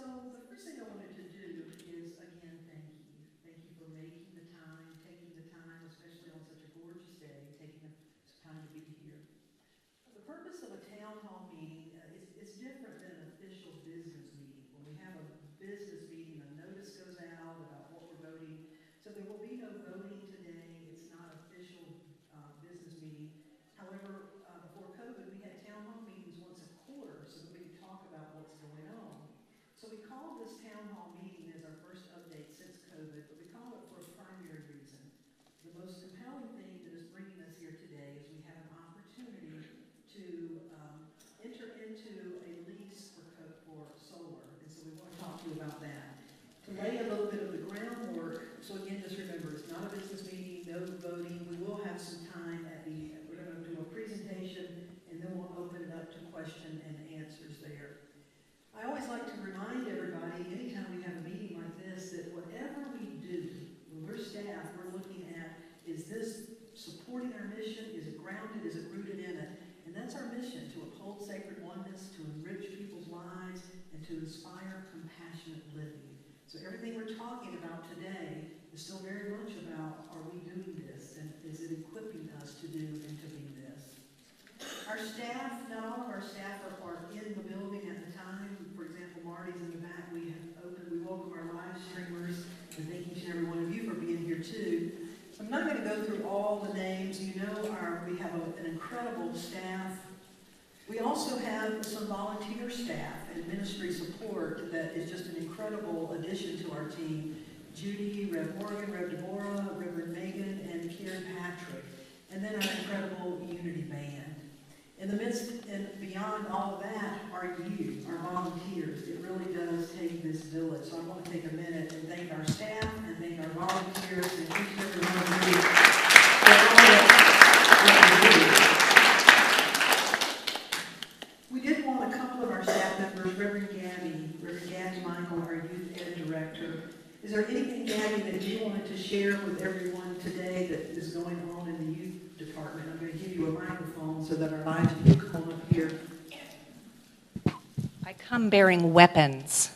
So the first thing I wanted to do is, again, thank you. Thank you for making the time, taking the time, especially on such a gorgeous day, taking the time to be here. The purpose of a town hall meeting is different than an official business meeting. When we have a business meeting, a notice goes out about what we're voting. So there will be no voting today. It's not an official business meeting. However, before COVID, we had town hall meetings once a quarter so that we could talk about what's going on. So we called this town hall meeting as our first update since COVID, but we call it for a primary reason. The most compelling thing that is bringing us here today is we have an opportunity to enter into a lease for solar, and so we want to talk to you about that. To lay a little bit of the groundwork, so again, just remember, it's not a business meeting, no voting. We will have some time we're going to do a presentation, and then we'll open it up to question and answers there. I always like to remind everybody, anytime we have a meeting like this, that whatever we do, when we're staff, we're looking at, is this supporting our mission? Is it grounded? Is it rooted in it? And that's our mission, to uphold sacred oneness, to enrich people's lives, and to inspire compassionate living. So everything we're talking about today is still very much about, are we doing this? And is it equipping us to do and to be this? Our staff, not all of our staff are in the building at the time. For example, Marty's in the back. We welcome our live streamers, and thank each and every one of you for being here too. I'm not going to go through all the names. You know, we have an incredible staff. We also have some volunteer staff and ministry support that is just an incredible addition to our team. Judy, Rev Morgan, Rev Deborah, Reverend Megan, and Karen Patrick. And then our incredible Unity Band. In the midst and beyond all of that are you, our volunteers. It really does take this village. So I want to take a minute and thank our staff and thank our volunteers and each and every one of you for all that you do. We did want a couple of our staff members, Reverend Gabby Michael, our youth ed director. Is there anything, Gabby, that you wanted to share with everyone today that is going on in the youth department? I'm going to give you a microphone so that our lives can come up here. I come bearing weapons.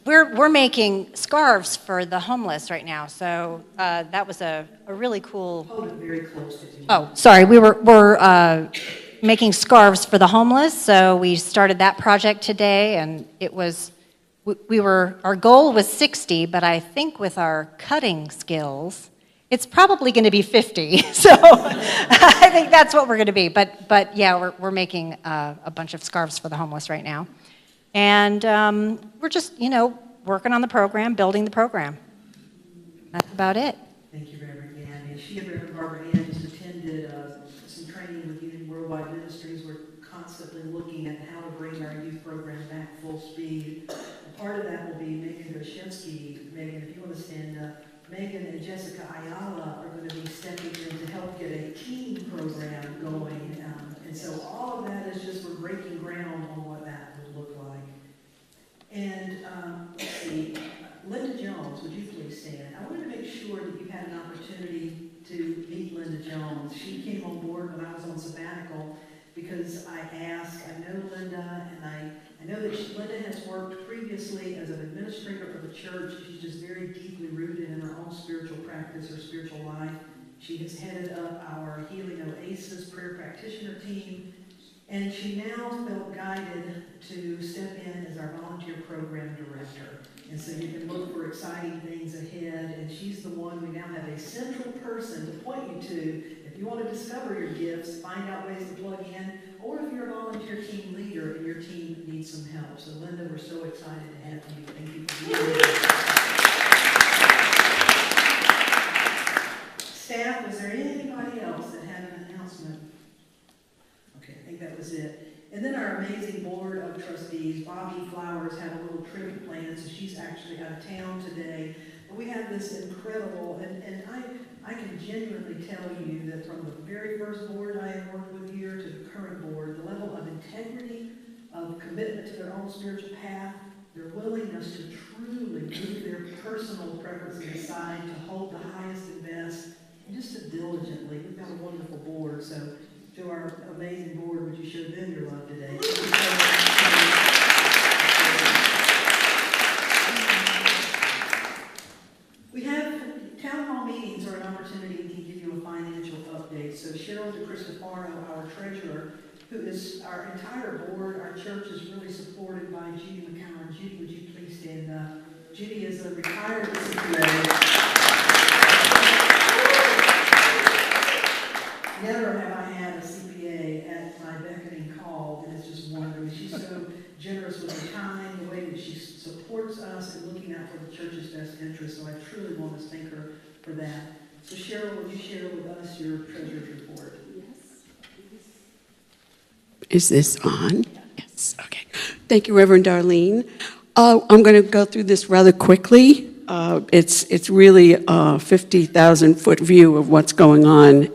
We're making scarves for the homeless right now, so that was a really cool. Hold it very close to you. Oh, sorry. We're making scarves for the homeless, so we started that project today, and it was. Our goal was 60, but I think with our cutting skills, it's probably going to be 50. So I think that's what we're going to be. But yeah, we're making a bunch of scarves for the homeless right now. And we're just, working on the program, building the program. That's about it. Thank you, Reverend Gabby. She and Reverend Barbara Ann just attended some training with Unity Worldwide Ministries. We're constantly looking at how to bring our youth program back full speed. Part of that will be Megan Goshevsky. Megan, if you want to stand up. Megan and Jessica Ayala are going to be stepping in to help get a teen program going. And so all of that is just we're breaking ground on what that would look like. And let's see, Linda Jones, would you please stand? I wanted to make sure that you had an opportunity to meet Linda Jones. She came on board when I was on sabbatical because I asked, I know Linda, and I know that Linda has worked previously as an administrator for the church. She's just very deeply rooted in her own spiritual practice, her spiritual life. She has headed up our Healing Oasis prayer practitioner team, and she now felt guided to step in as our volunteer program director. And so you can look for exciting things ahead, and she's the one we now have a central person to point you to. If you want to discover your gifts, find out ways to plug in, or if you're a volunteer team leader and your team needs some help. So Linda, we're so excited to have you. Thank you for being here. Staff, was there anybody else that had an announcement? Okay, I think that was it. And then our amazing board of trustees, Bobby Flowers had a little trip planned, so she's actually out of town today. But we have this incredible, and I can genuinely tell you that from the very first board I have worked with here to the current board, the level of integrity, of commitment to their own spiritual path, their willingness to truly move their personal preferences aside, to hold the highest and best, and just to diligently. We've got a wonderful board, so to our amazing board, would you show them your love today? who is our entire board. Our church is really supported by Judy McCowan. Judy, would you please stand up? Judy is a retired CPA. Never have I had a CPA at my beckoning call, and it's just wonderful. She's so generous with her time, the way that she supports us, and looking out for the church's best interest. So I truly want to thank her for that. So Cheryl, will you share with us your treasurer's report? Yes. Is this on? Yes. Okay. Thank you, Reverend Darlene. I'm going to go through this rather quickly. It's really a 50,000-foot view of what's going on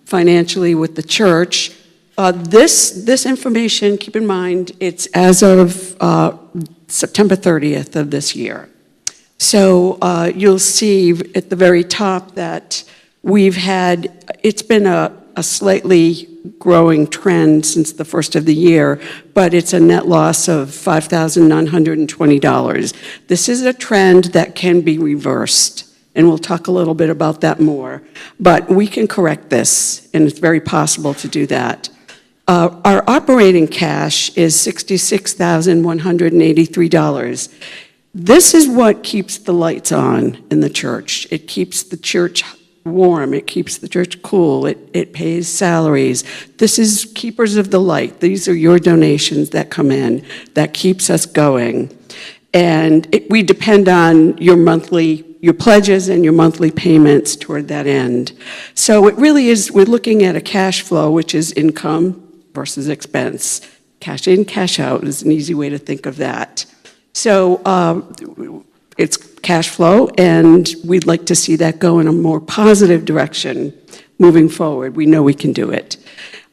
financially with the church. This information, keep in mind, it's as of September 30th of this year. So you'll see at the very top that it's been a slightly growing trend since the first of the year, but it's a net loss of $5,920. This is a trend that can be reversed, and we'll talk a little bit about that more. But we can correct this, and it's very possible to do that. Our operating cash is $66,183. This is what keeps the lights on in the church. It keeps the church warm. It keeps the church cool. It pays salaries. This is keepers of the light. These are your donations that come in that keeps us going. And we depend on your pledges and your monthly payments toward that end. So it really is, we're looking at a cash flow, which is income versus expense. Cash in, cash out is an easy way to think of that. So it's cash flow, and we'd like to see that go in a more positive direction moving forward. We know we can do it.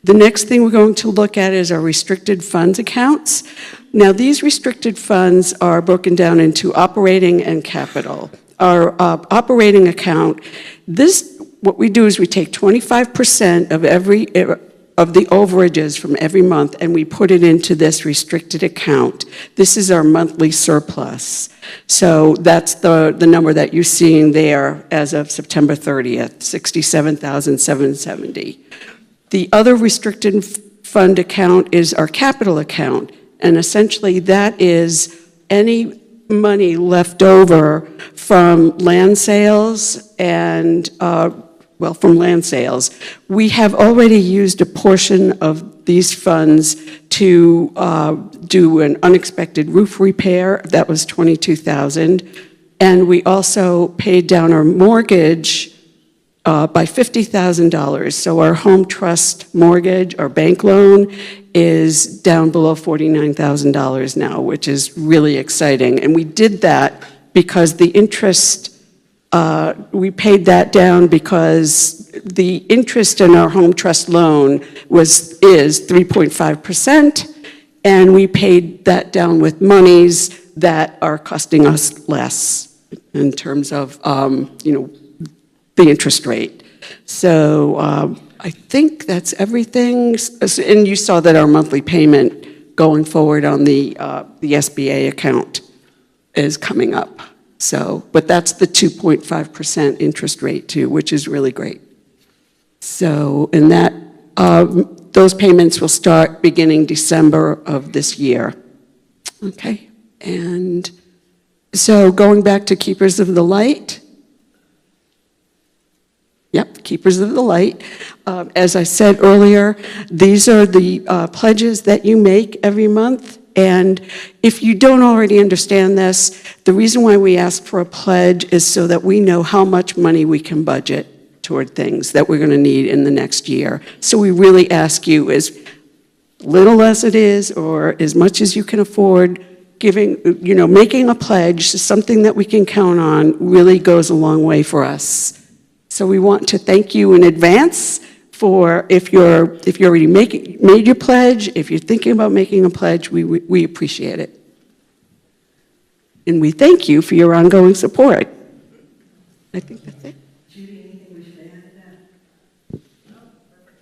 The next thing we're going to look at is our restricted funds accounts. Now, these restricted funds are broken down into operating and capital. Our operating account, what we do is we take 25% of the overages from every month, and we put it into this restricted account. This is our monthly surplus. So that's the number that you're seeing there as of September 30th, $67,770. The other restricted fund account is our capital account, and essentially that is any money left over from land sales and from land sales. We have already used a portion of these funds to do an unexpected roof repair. That was $22,000. And we also paid down our mortgage by $50,000. So our home trust mortgage, our bank loan, is down below $49,000 now, which is really exciting. And we did that because the interest, we paid that down because the interest in our home trust loan is 3.5%, and we paid that down with monies that are costing us less in terms of, the interest rate. So I think that's everything. And you saw that our monthly payment going forward on the SBA account is coming up. So, but that's the 2.5% interest rate too, which is really great. So, and that those payments will start beginning December of this year. Okay, and so going back to Keepers of the Light. Yep, Keepers of the Light. As I said earlier, these are the pledges that you make every month. And if you don't already understand this, the reason why we ask for a pledge is so that we know how much money we can budget toward things that we're going to need in the next year. So we really ask you, as little as it is or as much as you can afford, making a pledge, something that we can count on, really goes a long way for us. So we want to thank you in advance for if you already made your pledge, if you're thinking about making a pledge, we appreciate it. And we thank you for your ongoing support. I think that's it. Judy, anything we should add to that? No, perfect.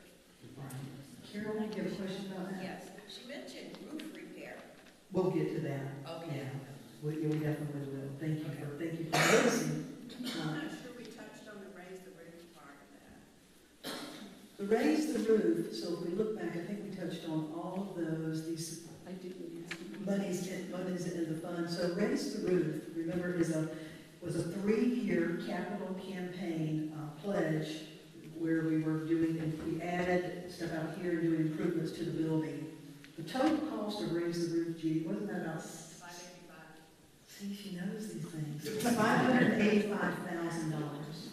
Carol, you have a question about that? Yes, she mentioned roof repair. We'll get to that. Okay. Yeah, we definitely will. Thank you for noticing. I'm not sure we touched on the raise the roof part of that. The raise the roof, so if we look back, I think we touched on all of those, these monies in the fund. So Raise the Roof, remember, was a 3-year capital campaign pledge where we added stuff out here and doing improvements to the building. The total cost of Raise the Roof, Judy, wasn't that about $585? See, she knows these things. It was $585,000.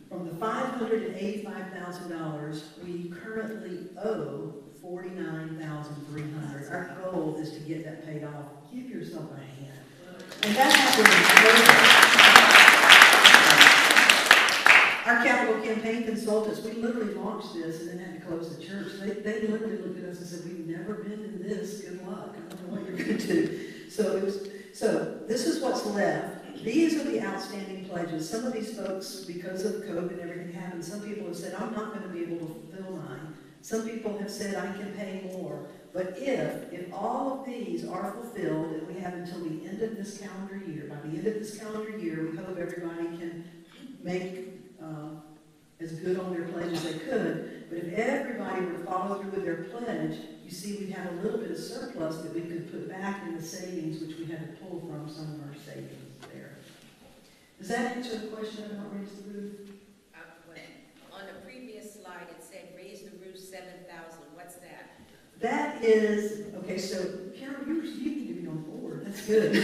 From the $585,000, we currently owe $49,300. Our goal is to get that paid off. Give yourself a hand. And that happened. Our capital campaign consultants, we literally launched this and then had to close the church. They literally looked at us and said, "We've never been in this. Good luck. I don't know what you're going to do." So this is what's left. These are the outstanding pledges. Some of these folks, because of COVID and everything happened, some people have said, "I'm not going to be able to fulfill mine." Some people have said, "I can pay more." But if all of these are fulfilled, and we have until the end of this calendar year, by the end of this calendar year, we hope everybody can make as good on their pledge as they could. But if everybody were to follow through with their pledge, you see we'd have a little bit of surplus that we could put back in the savings, which we had to pull from some of our savings there. Does that answer the question about Raise the Roof? On the previous slide, it said Raise the Roof 7,000. What's that? That is, okay, so Carol, you need to be on board. That's good.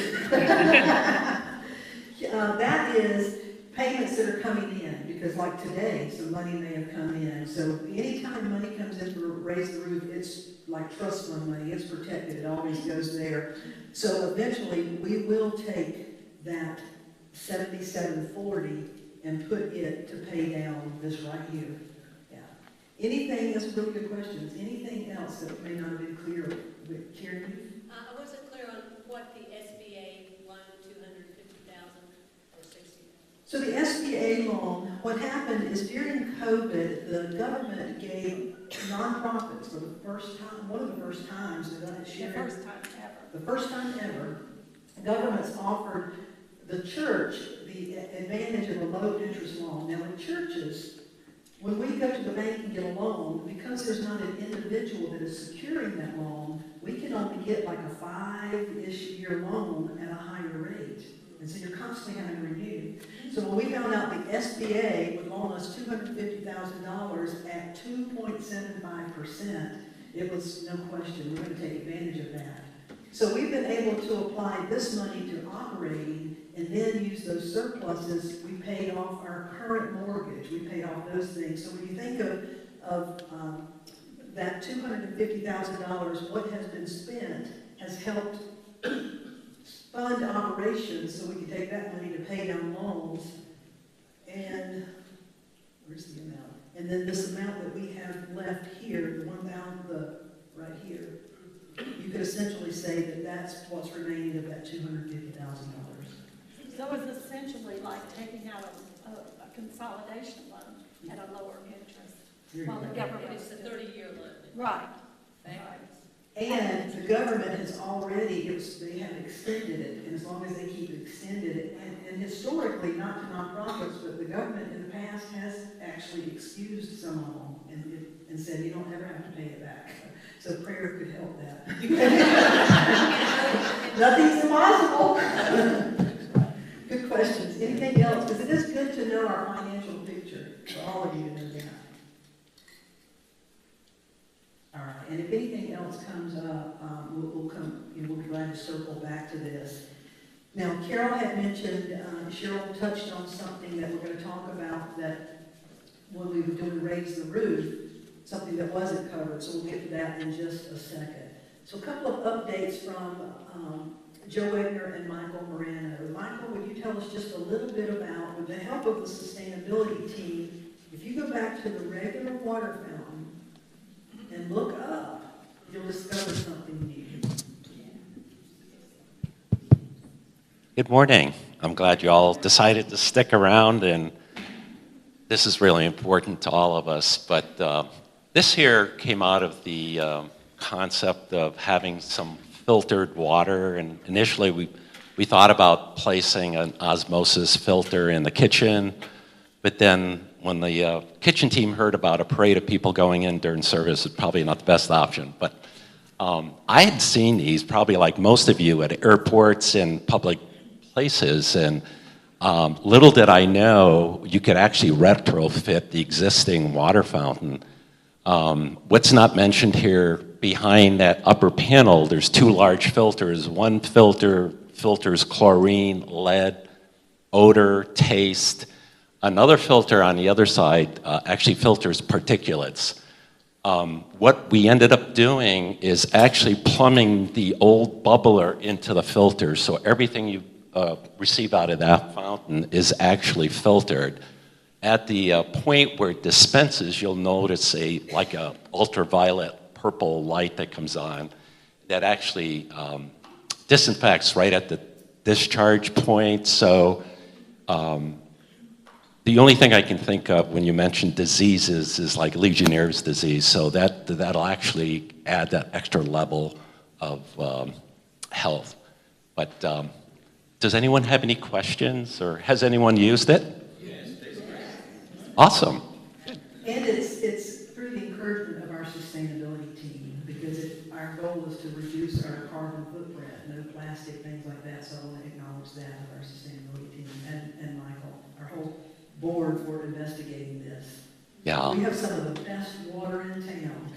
That is payments that are coming in, because like today, some money may have come in. So anytime money comes in for Raise the Roof, it's like trust fund money. It's protected. It always goes there. So eventually, we will take that $77.40 and put it to pay down this right here. Yeah. Anything, that's really good questions. Anything else that may not have been clear with Karen? I wasn't clear on what the SBA loan, 250,000 or 60. So the SBA loan, what happened is during COVID, the government gave nonprofits for the first time, one of the first times they've done it shared. The first time ever. The first time ever, governments offered the church the advantage of a low interest loan. Now in churches, when we go to the bank and get a loan, because there's not an individual that is securing that loan, we can only get like a 5-ish year loan at a higher rate. And so you're constantly having to renew. So when we found out the SBA would loan us $250,000 at 2.75%, it was no question, we're going to take advantage of that. So we've been able to apply this money to operating and then use those surpluses. We paid off our current mortgage. We paid off those things. So when you think of that $250,000, what has been spent has helped fund operations so we can take that money to pay down loans. And where's the amount? And then this amount that we have left here, the right here, you could essentially say that that's what's remaining of that $250,000. So it's essentially like taking out a consolidation loan at a lower interest. While the government is a 30-year loan. Right. And the government has already, they have extended it, and as long as they keep extending it, and historically, not to nonprofits, but the government in the past has actually excused some of them and said, you don't ever have to pay it back. So prayer could help that. Nothing's impossible. Good questions. Anything else? Because it is good to know our financial picture, for all of you to know that. All right, and if anything else comes up, we'll be glad to circle back to this. Now, Carol had mentioned, Cheryl touched on something that we're going to talk about that when we were doing Raise the Roof, something that wasn't covered, so we'll get to that in just a second. So a couple of updates from Joe Wegner and Michael Morano. Michael, would you tell us just a little bit about, with the help of the sustainability team, if you go back to the regular water fountain and look up, you'll discover something new. Good morning. I'm glad you all decided to stick around, and this is really important to all of us. But this here came out of the concept of having some filtered water, and initially we thought about placing an osmosis filter in the kitchen, but then when the kitchen team heard about a parade of people going in during service, it's probably not the best option. But I had seen these, probably like most of you, at airports and public places, and little did I know you could actually retrofit the existing water fountain. What's not mentioned here, behind that upper panel, there's two large filters. One filter filters chlorine, lead, odor, taste. Another filter on the other side actually filters particulates. What we ended up doing is actually plumbing the old bubbler into the filter, so everything you receive out of that fountain is actually filtered. At the point where it dispenses, you'll notice like a ultraviolet purple light that comes on that actually disinfects right at the discharge point. So the only thing I can think of when you mention diseases is like Legionnaire's disease. So that'll actually add that extra level of health. But does anyone have any questions, or has anyone used it? Yes. Awesome. And it's through the encouragement of our sustainability team, because our goal is to reduce our carbon footprint, no plastic, things like that. So I want to acknowledge that of our sustainability team and Michael, our whole board, for investigating this. Yeah. We have some of the best water in town.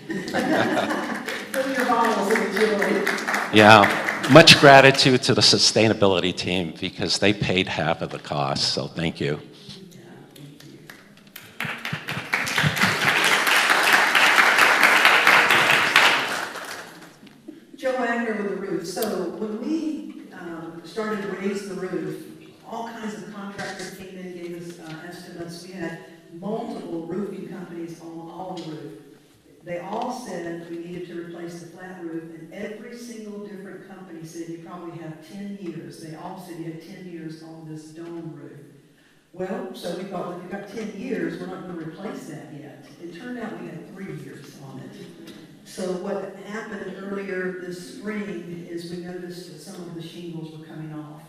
Fill your bottles and enjoy. Yeah. Much gratitude to the sustainability team, because they paid half of the cost. So thank you. Joe Wagner with the roof. So when we started to raise the roof, all kinds of contractors came in, gave us estimates. We had multiple roofing companies on all the roof. They all said we needed to replace the flat roof, and every single different company said you probably have 10 years. They all said you have 10 years on this dome roof. Well, so we thought, well, if you've got 10 years, we're not going to replace that yet. It turned out we had 3 years on it. So what happened earlier this spring is we noticed that some of the shingles were coming off.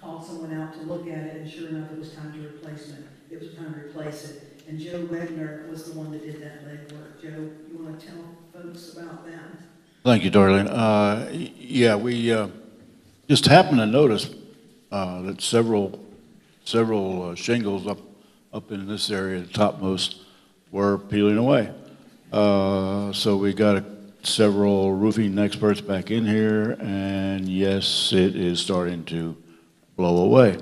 Called someone out to look at it, and sure enough, it was time to replace it. It was time to replace it. And Joe Wegner was the one that did that legwork. Joe, you want to tell folks about that? Thank you, Darlene. Yeah, we just happened to notice that several shingles up in this area, the topmost, were peeling away. So we got several roofing experts back in here, and yes, it is starting to blow away.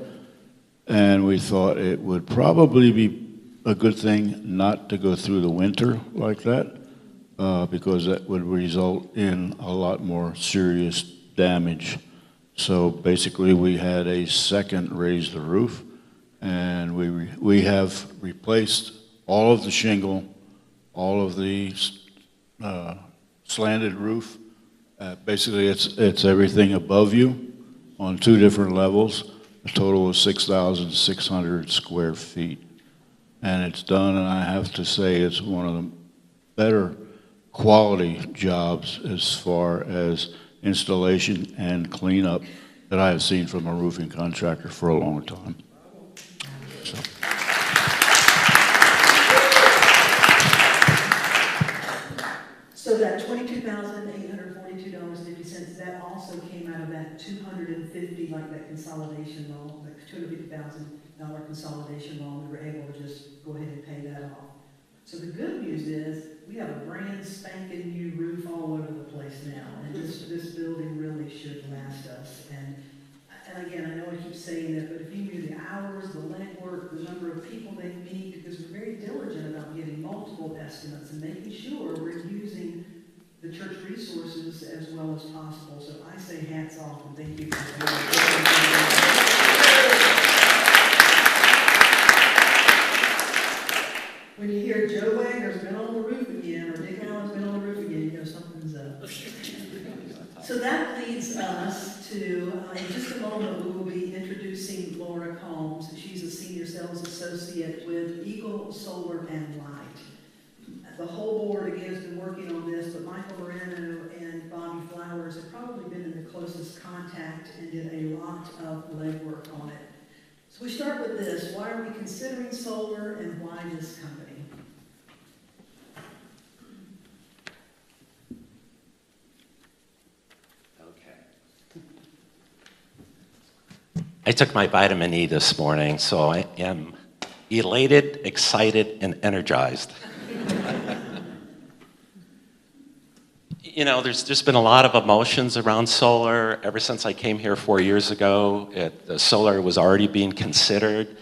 And we thought it would probably be a good thing not to go through the winter like that, because that would result in a lot more serious damage. So basically, we had a second raise the roof, and we have replaced all of the shingle, all of the slanted roof. Basically, it's everything above you on 2 different levels. A total of 6,600 square feet. And it's done, and I have to say it's one of the better quality jobs as far as installation and cleanup that I have seen from a roofing contractor for a long time. So. So that $22,842.50, that also came out of that 250, like that consolidation loan, like $250,000 consolidation loan. We were able to just go ahead and pay that off. So the good news is we have a brand spanking new roof all over the place now, and this building really should last us. And again, I know I keep saying it, but if you knew the hours, the legwork, the number of people they meet, because we're very diligent about getting multiple estimates and making sure we're using the church resources as well as possible. So I say hats off and thank you for when you hear Joe Wagner's been on the roof again, or Dick Allen's been on the roof again, you know something's up. So that leads us to, in just a moment, we will be introducing Laura Combs. She's a senior sales associate with Eagle Solar and Light. The whole board, again, has been working on this, but Michael Moreno and Bobby Flowers have probably been in the closest contact and did a lot of legwork on it. So we start with this. Why are we considering solar and why this company? I took my vitamin E this morning, so I am elated, excited, and energized. You know, there's been a lot of emotions around solar. Ever since I came here 4 years ago, the solar was already being considered.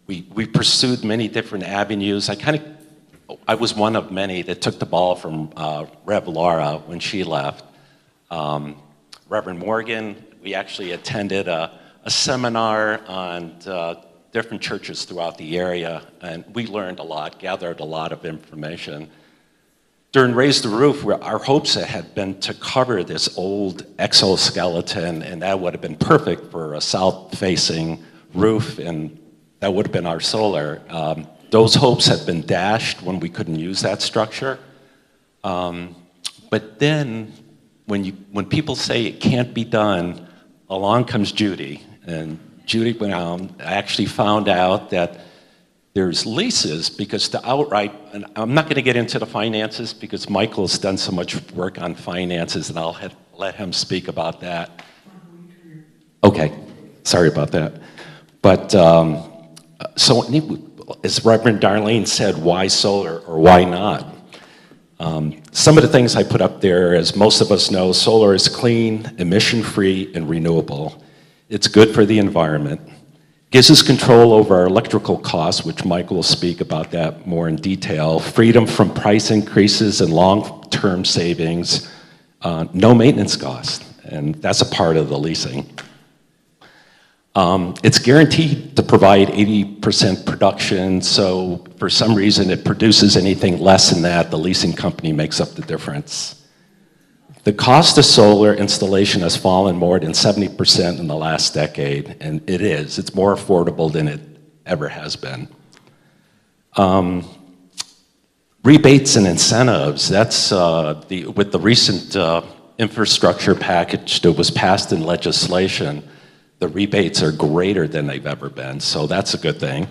We pursued many different avenues. I was one of many that took the ball from Rev. Laura when she left. Reverend Morgan, we actually attended a seminar on different churches throughout the area, and we learned a lot, gathered a lot of information. During Raise the Roof, our hopes had been to cover this old exoskeleton, and that would have been perfect for a south-facing roof, and that would have been our solar. Those hopes had been dashed when we couldn't use that structure. But then, when people say it can't be done, along comes Judy, and Judy went out. I actually found out that there's leases because to outright, and I'm not going to get into the finances because Michael's done so much work on finances, and I'll let him speak about that. Okay, sorry about that. But so, as Reverend Darlene said, why solar or why not? Some of the things I put up there, as most of us know, solar is clean, emission-free, and renewable. It's good for the environment. Gives us control over our electrical costs, which Michael will speak about that more in detail. Freedom from price increases and long-term savings. No maintenance costs, and that's a part of the leasing. It's guaranteed to provide 80% production, so for some reason it produces anything less than that, the leasing company makes up the difference. The cost of solar installation has fallen more than 70% in the last decade, and it's more affordable than it ever has been. Rebates and incentives, that's with the recent infrastructure package that was passed in legislation, the rebates are greater than they've ever been, so that's a good thing.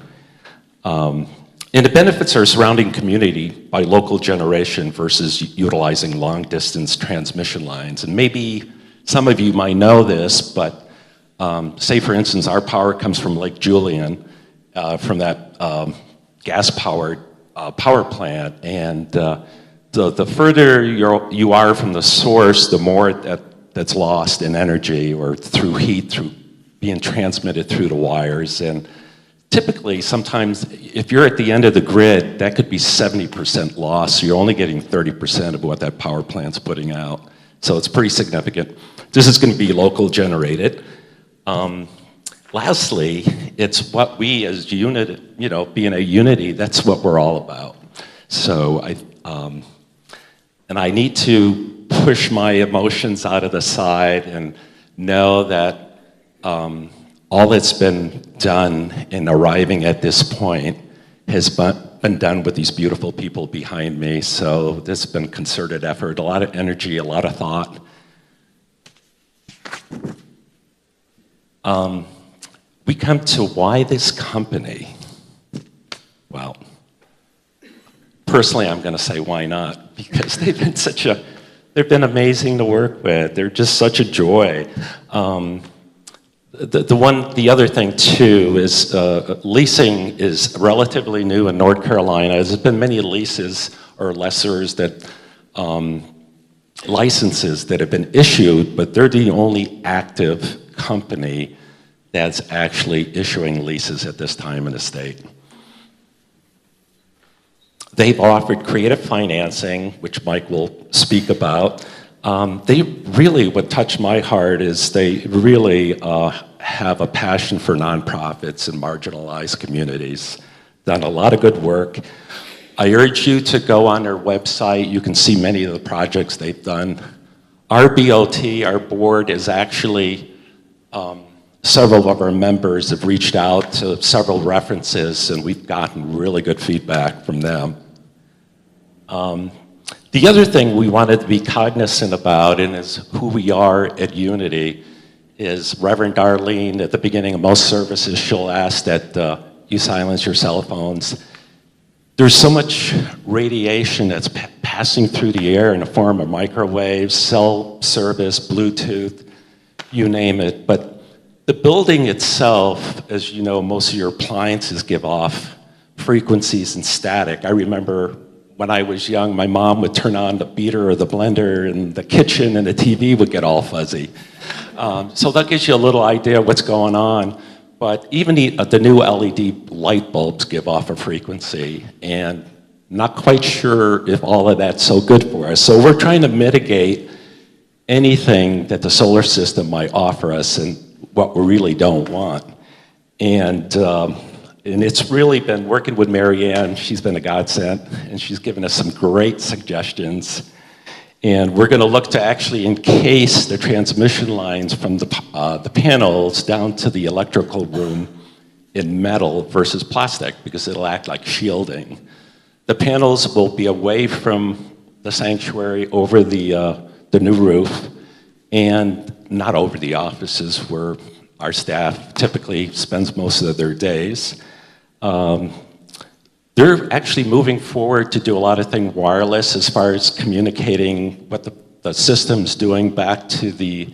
And the benefits are surrounding community by local generation versus utilizing long-distance transmission lines. And maybe some of you might know this, but say, for instance, our power comes from Lake Julian, from that gas-powered power plant, and the further you are from the source, the more that's lost in energy or through heat, through being transmitted through the wires. And typically, sometimes, if you're at the end of the grid, that could be 70% loss, so you're only getting 30% of what that power plant's putting out. So it's pretty significant. This is going to be local generated. Lastly, it's what we as unit, being a unity, that's what we're all about. So I need to push my emotions out of the side and know that all that's been done in arriving at this point has been done with these beautiful people behind me. So this has been concerted effort, a lot of energy, a lot of thought. We come to why this company. Well, personally, I'm going to say why not, because they've been amazing to work with. They're just such a joy. The other thing too is leasing is relatively new in North Carolina. There's been many leases or lessors that licenses that have been issued, but they're the only active company that's actually issuing leases at this time in the state. They've offered creative financing, which Mike will speak about. What touched my heart is they really have a passion for nonprofits and marginalized communities. Done a lot of good work. I urge you to go on their website. You can see many of the projects they've done. Our BOT, our board, is actually, several of our members have reached out to several references, and we've gotten really good feedback from them. The other thing we wanted to be cognizant about, and is who we are at Unity, is Reverend Darlene. At the beginning of most services, she'll ask that you silence your cell phones. There's so much radiation that's passing through the air in the form of microwaves, cell service, Bluetooth, you name it. But the building itself, as you know, most of your appliances give off frequencies and static. I remember when I was young, my mom would turn on the beater or the blender in the kitchen and the TV would get all fuzzy. So that gives you a little idea of what's going on. But even the new LED light bulbs give off a frequency, and not quite sure if all of that's so good for us. So we're trying to mitigate anything that the solar system might offer us and what we really don't want. And it's really been working with Marianne. She's been a godsend, and she's given us some great suggestions. And we're going to look to actually encase the transmission lines from the panels down to the electrical room in metal versus plastic, because it'll act like shielding. The panels will be away from the sanctuary over the new roof, and not over the offices where our staff typically spends most of their days. They're actually moving forward to do a lot of things wireless as far as communicating what the system's doing back to the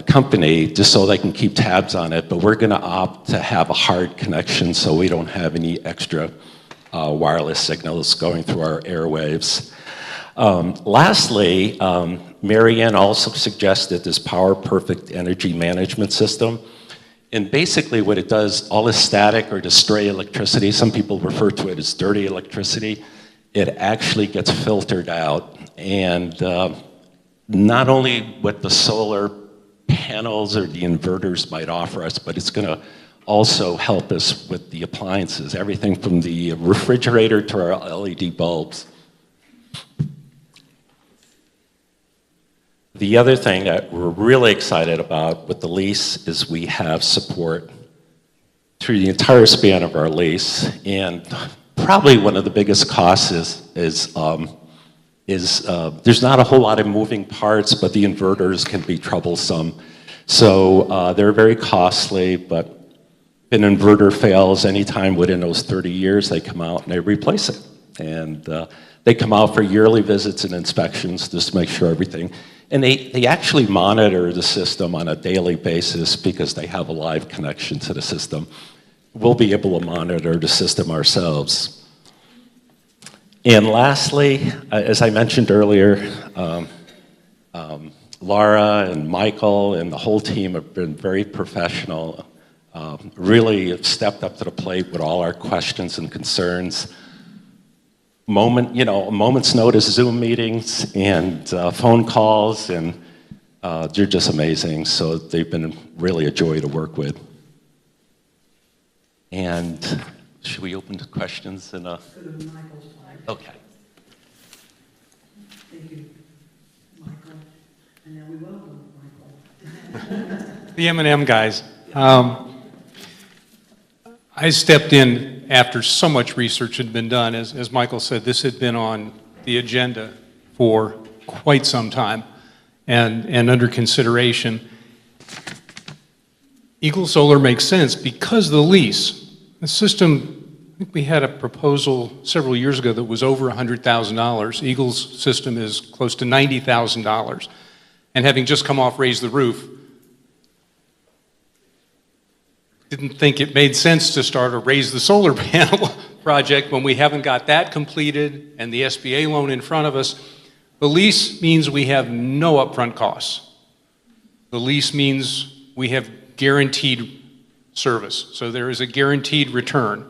company, just so they can keep tabs on it. But we're going to opt to have a hard connection so we don't have any extra wireless signals going through our airwaves. Lastly, Marianne also suggested this Power Perfect energy management system. And basically what it does, all this static or the stray electricity, some people refer to it as dirty electricity, it actually gets filtered out. And not only what the solar panels or the inverters might offer us, but it's going to also help us with the appliances, everything from the refrigerator to our LED bulbs. The other thing that we're really excited about with the lease is we have support through the entire span of our lease. And probably one of the biggest costs is there's not a whole lot of moving parts, but the inverters can be troublesome. So they're very costly, but if an inverter fails anytime within those 30 years, they come out and they replace it. And they come out for yearly visits and inspections just to make sure everything. And they actually monitor the system on a daily basis because they have a live connection to the system. We'll be able to monitor the system ourselves. And lastly, as I mentioned earlier, Laura and Michael and the whole team have been very professional, really have stepped up to the plate with all our questions and concerns. A moment's notice Zoom meetings and phone calls, and they're just amazing. So they've been really a joy to work with. And should we open to questions? Go to Michael's slide. Okay. Thank you, Michael. And now we welcome Michael. The M&M guys. I stepped in after so much research had been done. As Michael said, this had been on the agenda for quite some time and under consideration. Eagle Solar makes sense because the lease, the system, I think we had a proposal several years ago that was over $100,000. Eagle's system is close to $90,000. And having just come off Raise the Roof, didn't think it made sense to start a Raise the Solar Panel project when we haven't got that completed and the SBA loan in front of us. The lease means we have no upfront costs. The lease means we have guaranteed service, so there is a guaranteed return.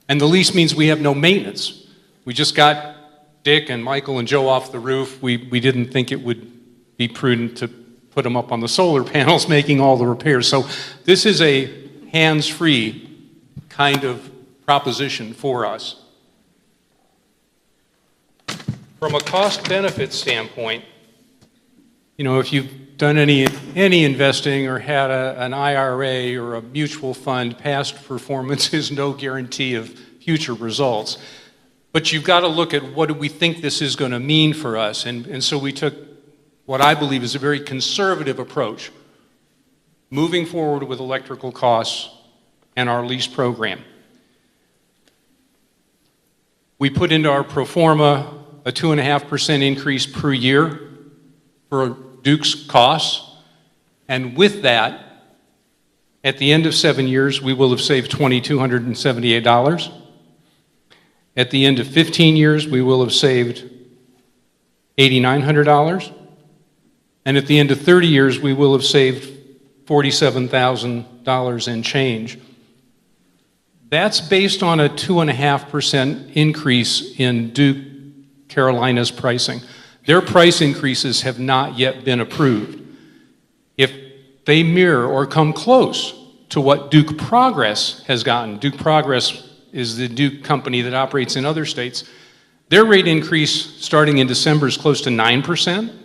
And the lease means we have no maintenance. We just got Dick and Michael and Joe off the roof. We didn't think it would be prudent to put them up on the solar panels making all the repairs. So this is a hands-free kind of proposition for us. From a cost-benefit standpoint, if you've done any investing or had an IRA or a mutual fund, past performance is no guarantee of future results. But you've got to look at what do we think this is going to mean for us. And so we took what I believe is a very conservative approach. moving forward with electrical costs and our lease program. We put into our pro forma a 2.5% increase per year for Duke's costs, and with that, at the end of 7 years, we will have saved $2,278. At the end of 15 years, we will have saved $8,900. And at the end of 30 years, we will have saved $47,000 and change. That's based on a 2.5% increase in Duke Carolina's pricing. Their price increases have not yet been approved. If they mirror or come close to what Duke Progress has gotten, Duke Progress is the Duke company that operates in other states, their rate increase starting in December is close to 9%.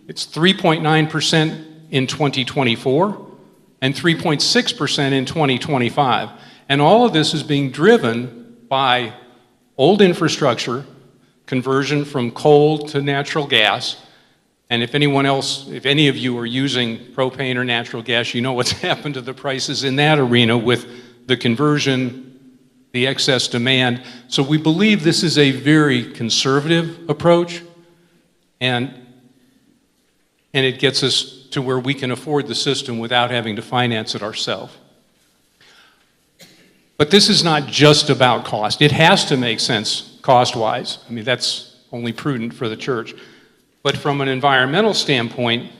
It's 3.9% in 2024 and 3.6% in 2025. And all of this is being driven by old infrastructure, conversion from coal to natural gas. And if any of you are using propane or natural gas, you know what's happened to the prices in that arena with the conversion, the excess demand. So we believe this is a very conservative approach, and it gets us to where we can afford the system without having to finance it ourselves. But this is not just about cost. It has to make sense cost-wise. I mean, that's only prudent for the church. But from an environmental standpoint,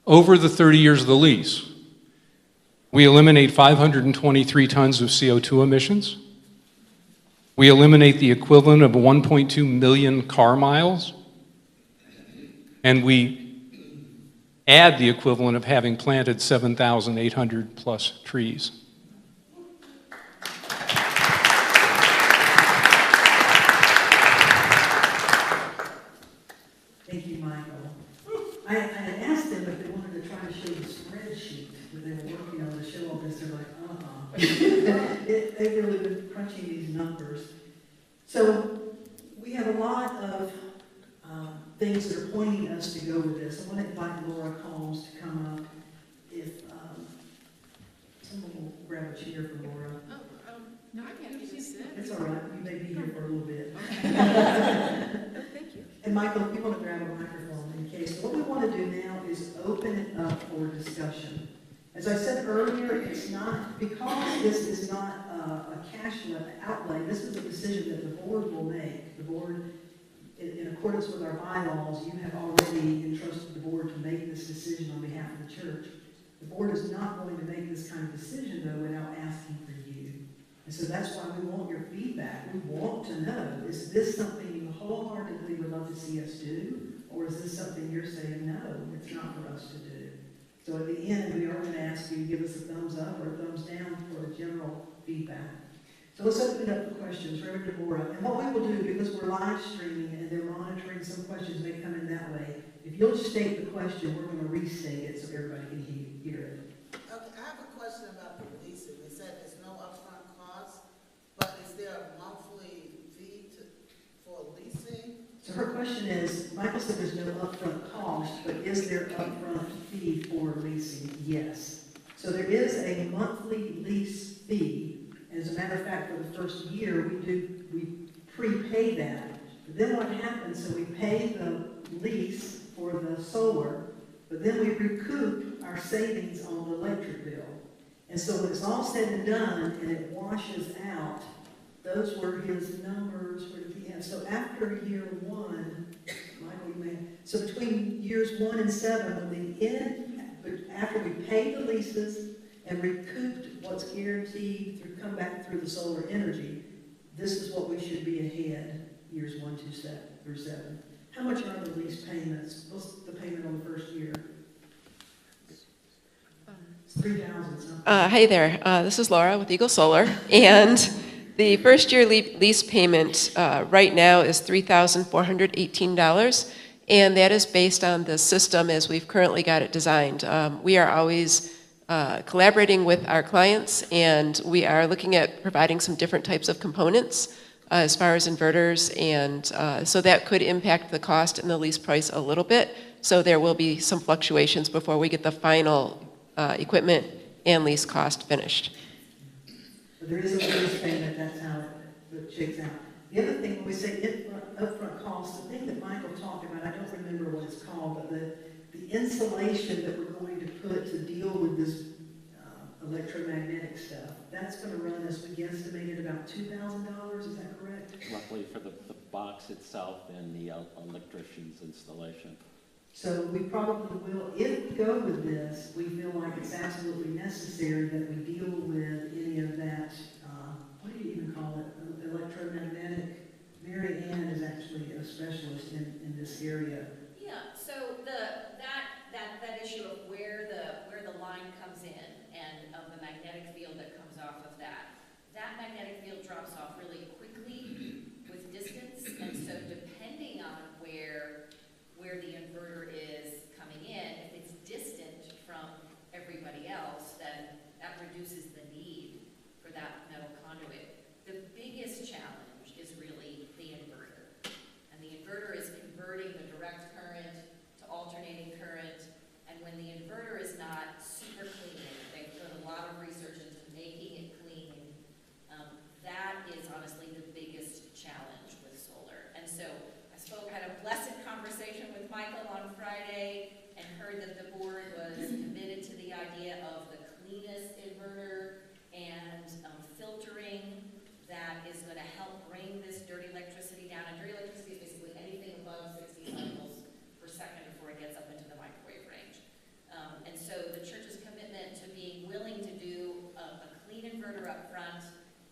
over the 30 years of the lease, we eliminate 523 tons of CO2 emissions. We eliminate the equivalent of 1.2 million car miles. And we add the equivalent of having planted 7,800 plus trees. Thank you, Michael. I had asked them if they wanted to try to show the spreadsheet that they were working on to show all this. They're like, They've really been crunching these numbers. So we have a lot of things that are pointing us to go with this. I want to invite Laura Combs to come up. If someone will grab a chair for Laura. No, I can't even sit. It's all right. You may be here for a little bit. Thank you. And Michael, if you want to grab a microphone in case. What we want to do now is open it up for discussion. As I said earlier, it's not, because this is not a cash outlay, this is a decision that the board will make. The board, in accordance with our bylaws, you have already entrusted the board to make this decision on behalf of the church. The board is not going to make this kind of decision, though, without asking for you. And so that's why we want your feedback. We want to know, is this something you wholeheartedly would love to see us do? Or is this something you're saying, no, it's not for us to do? So at the end, we are going to ask you to give us a thumbs up or a thumbs down for general feedback. So let's open it up for questions. Reverend Deborah. And what we will do, because we're live streaming and they're monitoring, some questions may come in that way. If you'll state the question, we're going to restate it so everybody can hear it. Okay, I have a question about the leasing. It said there's no upfront cost, but is there a monthly fee for leasing? So her question is, Michael said there's no upfront cost, but is there upfront fee for leasing? Yes. So there is a monthly lease fee. As a matter of fact, for the first year, we prepay that. But then what happens, so we pay the lease for the solar, but then we recoup our savings on the electric bill. And so when it's all said and done and it washes out, those were his numbers. What did he have? So after year one, Michael, you may, so between years 1 and 7, when the end, after we paid the leases and recouped what's guaranteed come back through the solar energy, this is what we should be ahead years 1 through 7. How much are the lease payments? What's the payment on the first year? It's $3,000 something. Hi there, this is Laura with Eagle Solar, and the first year lease payment right now is $3,418, and that is based on the system as we've currently got it designed. We are always collaborating with our clients, and we are looking at providing some different types of components as far as inverters, and so that could impact the cost and the lease price a little bit. So there will be some fluctuations before we get the final equipment and lease cost finished. But there is a lease payment, that's how it shakes out. The other thing, when we say upfront costs, the thing that Michael talked about, I don't remember what it's called, but the insulation that we're going to put to deal with this electromagnetic stuff, that's going to run us, we guesstimated about $2,000, is that correct? Roughly for the box itself and the electrician's installation. So we probably will, if we go with this, we feel like it's absolutely necessary that we deal with any of that, what do you even call it, electromagnetic. Mary Ann is actually a specialist in this area. Yeah, so that issue of where the line comes in and of the magnetic field that comes off of that magnetic field drops off really quickly with distance, and so depending on where the inverter is coming in, if it's distant from everybody else, then that reduces the need for that metal conduit. The biggest challenge is really the inverter, and the inverter is converting the direct current to alternating current, and when the inverter is not super clean, they've put a lot of research into making it clean. That is honestly the biggest challenge with solar. And so I had a blessed conversation with Michael on Friday and heard that the board was committed to the idea of the cleanest inverter and filtering that is going to help bring this dirty electricity down. And dirty electricity is basically anything above 60 cycles per second before it gets up into the microwave range. And so the church's commitment to being willing to do a clean inverter up front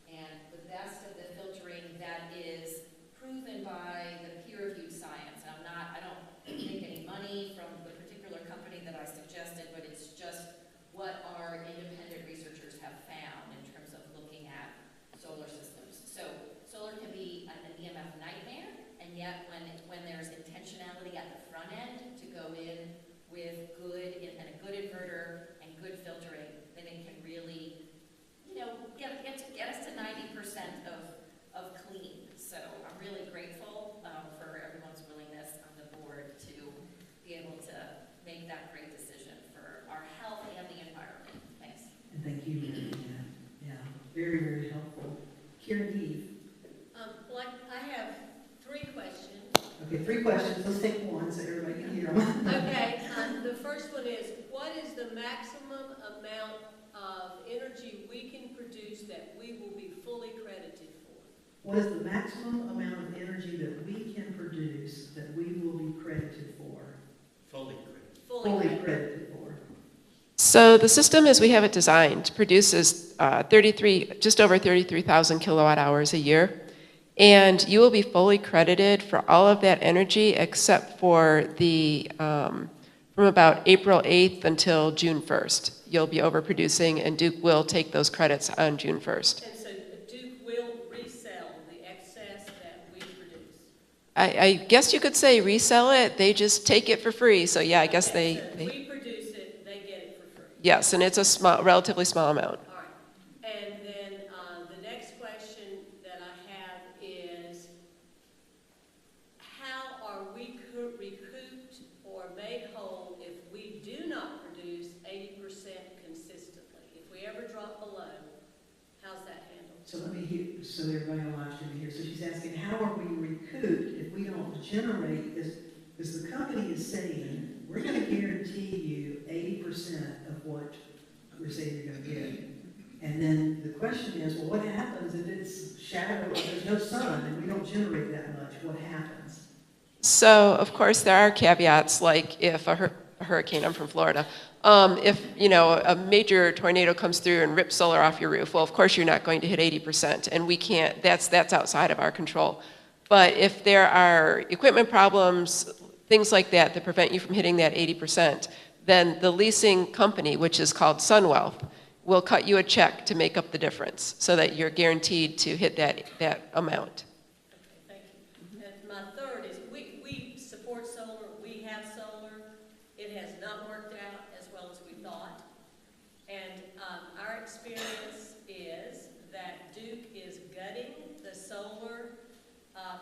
and the best of the filtering that is proven by the peer-reviewed science. And I don't make any money from the particular company that I suggested, but it's just what our independent researchers have found in terms of looking at solar systems. So solar can be an EMF nightmare, and yet when there's intentionality at the front end to go in with a good inverter and good filtering, then it can really, get us to 90% of clean. So I'm really grateful for everyone's willingness on the board to be able to make that great decision for our health and the environment. Thanks. And thank you, Mary Ann. Yeah, very, very helpful. Karen Eve. I have 3 questions. Okay, 3 questions. Let's take one so everybody can hear them. Okay, the first one is, what is the maximum amount of energy we can produce that we will be fully credited for? What is the maximum amount of energy that we can produce that we will be credited for? Fully credited for. So the system as we have it designed produces just over 33,000 kilowatt hours a year. And you will be fully credited for all of that energy except for from about April 8th until June 1st. You'll be overproducing, and Duke will take those credits on June 1st. And so Duke will resell the excess that we produce? I guess you could say resell it. They just take it for free. So yeah, I guess So if we produce it, they get it for free? Yes, and it's a relatively small amount. All right. And then the next question that I have is, how are we recouped or made whole if we do not produce 80% consistently? If we ever drop below, how's that handled? So let me hear, so everybody on live stream here. So she's asking, how are we recouped if we don't generate, because the company is saying, we're going to guarantee you 80% of what we're saying you're going to get. And then the question is, well, what happens if it's shadow, there's no sun, and we don't generate that much? What happens? So, of course, there are caveats, like if a hurricane, I'm from Florida, if, a major tornado comes through and rips solar off your roof, well, of course, you're not going to hit 80%, and we can't, that's outside of our control. But if there are equipment problems, things like that prevent you from hitting that 80%, then the leasing company, which is called SunWealth, will cut you a check to make up the difference so that you're guaranteed to hit that amount. Okay, thank you. And my third is, we support solar, we have solar. It has not worked out as well as we thought. And our experience is that Duke is gutting the solar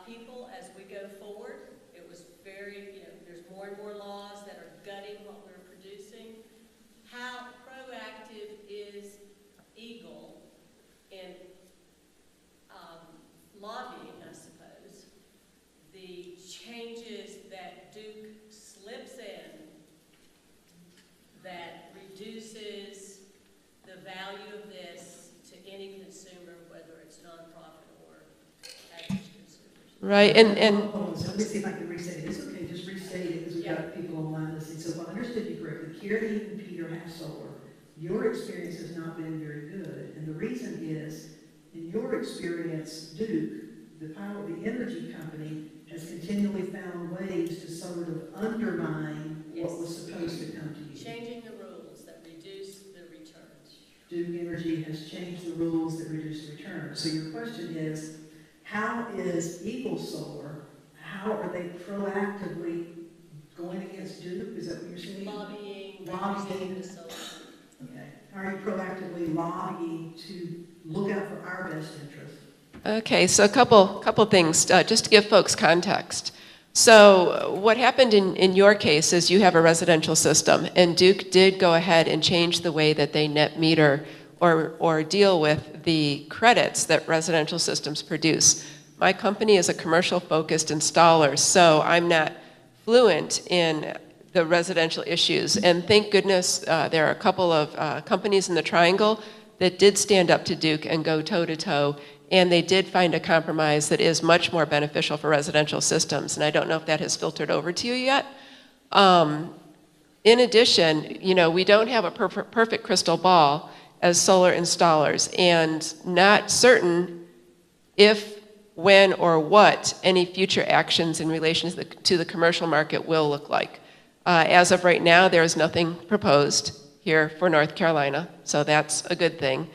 people as we go forward. It was very, there's more and more laws that are gutting what we're producing. How pro Right, Hold on, so let me see if I can restate it. It's okay, just restate it, because we've got people online listening. So if I understood you correctly, Carrie and Peter have solar. Your experience has not been very good, and the reason is, in your experience, Duke, the energy company, has continually found ways to sort of undermine what was supposed to come to you. Changing the rules that reduce the returns. Duke Energy has changed the rules that reduce returns. So your question is, how is Eagle Solar, how are they proactively going against Duke? Is that what you're saying? Lobbying the solar. Okay. How are you proactively lobbying to look out for our best interest? Okay, so a couple things, just to give folks context. So what happened in your case is you have a residential system, and Duke did go ahead and change the way that they net meter or deal with the credits that residential systems produce. My company is a commercial-focused installer, so I'm not fluent in the residential issues. And thank goodness there are a couple of companies in the Triangle that did stand up to Duke and go toe-to-toe, and they did find a compromise that is much more beneficial for residential systems. And I don't know if that has filtered over to you yet. In addition, we don't have a perfect crystal ball as solar installers, and not certain if, when, or what any future actions in relation to the commercial market will look like. As of right now, there is nothing proposed here for North Carolina, so that's a good thing.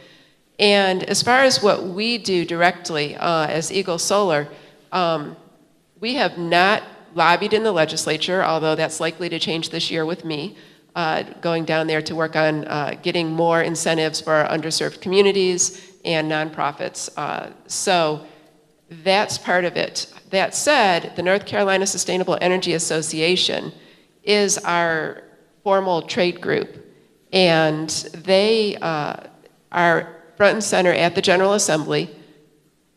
And as far as what we do directly as Eagle Solar, we have not lobbied in the legislature, although that's likely to change this year with me, going down there to work on getting more incentives for our underserved communities and nonprofits. So that's part of it. That said, the North Carolina Sustainable Energy Association is our formal trade group, and they are front and center at the General Assembly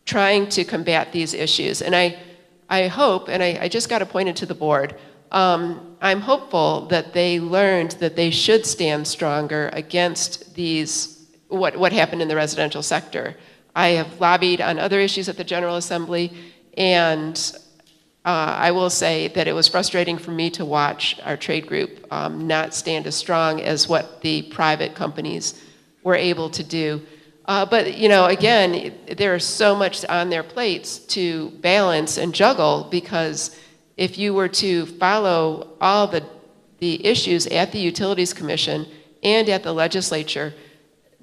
trying to combat these issues. And I hope, and I just got appointed to the board, I'm hopeful that they learned that they should stand stronger against what happened in the residential sector. I have lobbied on other issues at the General Assembly, and I will say that it was frustrating for me to watch our trade group not stand as strong as what the private companies were able to do. But, again, there's so much on their plates to balance and juggle, because if you were to follow all the issues at the Utilities Commission and at the legislature,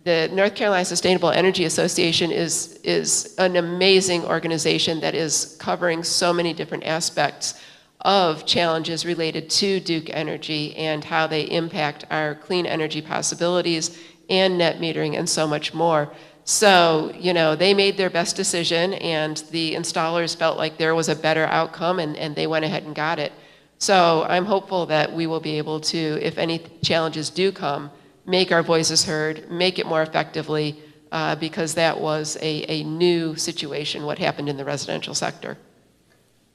the North Carolina Sustainable Energy Association is an amazing organization that is covering so many different aspects of challenges related to Duke Energy and how they impact our clean energy possibilities and net metering and so much more. So, they made their best decision, and the installers felt like there was a better outcome, and they went ahead and got it. So I'm hopeful that we will be able to, if any challenges do come, make our voices heard, make it more effectively, because that was a new situation, what happened in the residential sector.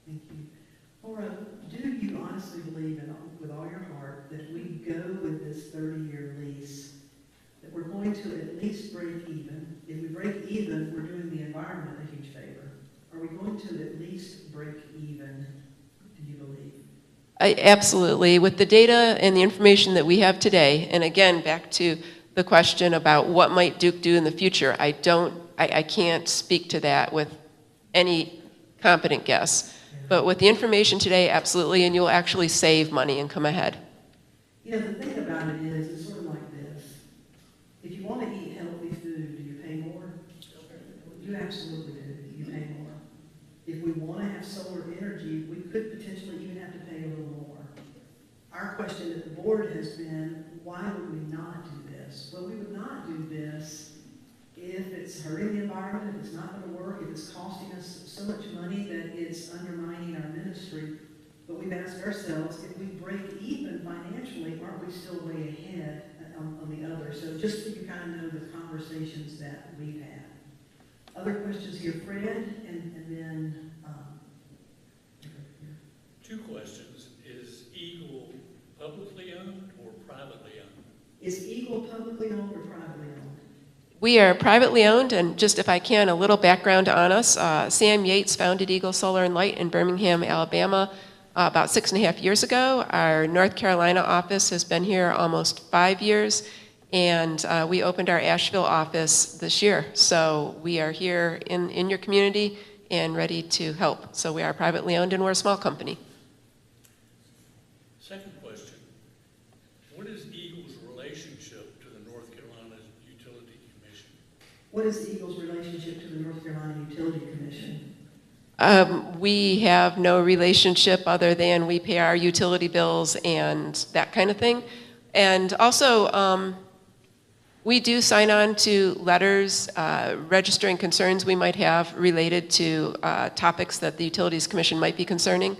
Thank you. Laura, do you honestly believe with all your heart that if we go with this 30-year lease, that we're going to at least break even? If we break even, we're doing the environment a huge favor. Are we going to at least break even, do you believe? Absolutely. With the data and the information that we have today, and again, back to the question about what might Duke do in the future, I can't speak to that with any competent guess. But with the information today, absolutely, and you'll actually save money and come ahead. The thing about it is, it's sort of like this. If you want to eat healthy food, do you pay more? You absolutely do. You pay more. If we want to have solar energy, we could potentially even have to pay a little more. Our question at the board has been, why would we not do this? Well, we would not do this if it's hurting the environment, if it's not going to work, if it's costing us so much money that it's undermining our ministry. But we've asked ourselves, if we break even financially, aren't we still way ahead on the other? So just so you kind of know the conversations that we've had. Other questions here, Fred, and then, Two questions. Is Eagle publicly owned or privately owned? is Eagle publicly owned or privately owned? We are privately owned, and just if I can, a little background on us. Sam Yates founded Eagle Solar and Light in Birmingham, Alabama, about 6.5 years ago. Our North Carolina office has been here almost 5 years, and we opened our Asheville office this year. So we are here in your community and ready to help. So we are privately owned, and we're a small company. Second question, what is Eagle's relationship to the North Carolina Utility Commission? What is Eagle's relationship to the North Carolina Utility Commission? We have no relationship other than we pay our utility bills and that kind of thing. And also, we do sign on to letters registering concerns we might have related to topics that the Utilities Commission might be concerning,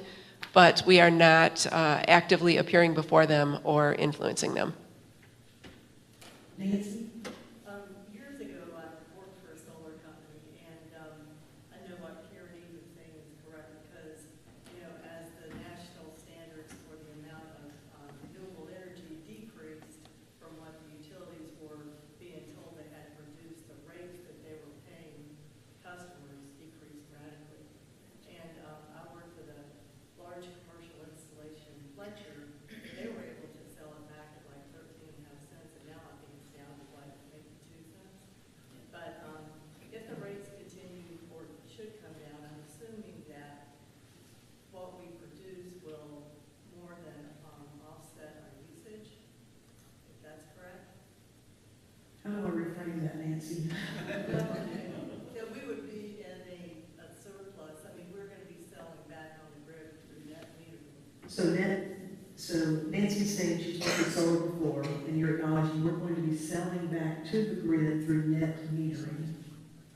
but we are not actively appearing before them or influencing them. Nancy? Years ago, I worked for a solar company, and I know what Karen was saying is correct, because, you know, as the national standards for the amount of renewable energy decreased from what the utilities were being told they had to reduce, the rates that they were paying customers decreased radically. And I worked with a large commercial installation, Fletcher, they were able to sell it back at like 13.5 cents, and now I think it's down to like maybe 2 cents. But if the rates continue or should come down, I'm assuming that what we produce will more than offset our usage, if that's correct. How do I reframe that, Nancy? That we would be in a surplus. I mean, we're gonna be selling back on the grid through net metering. So Nancy's saying she's worked with solar before, and you're acknowledging we're going to be selling back to the grid through net metering.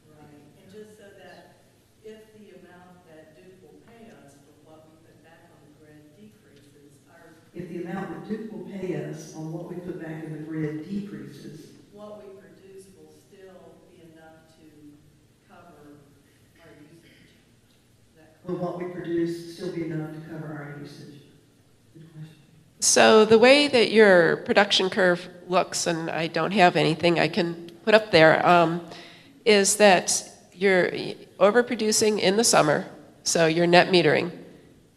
Right, and just so that if the amount that Duke will pay us for what we put back on the grid decreases, If the amount that Duke will pay us on what we put back in the grid decreases, what we produce will still be enough to cover our usage. Is that will correct? what we produce still be enough to cover our usage? Good question. So the way that your production curve looks, and I don't have anything I can put up there, is that you're overproducing in the summer, so you're net metering,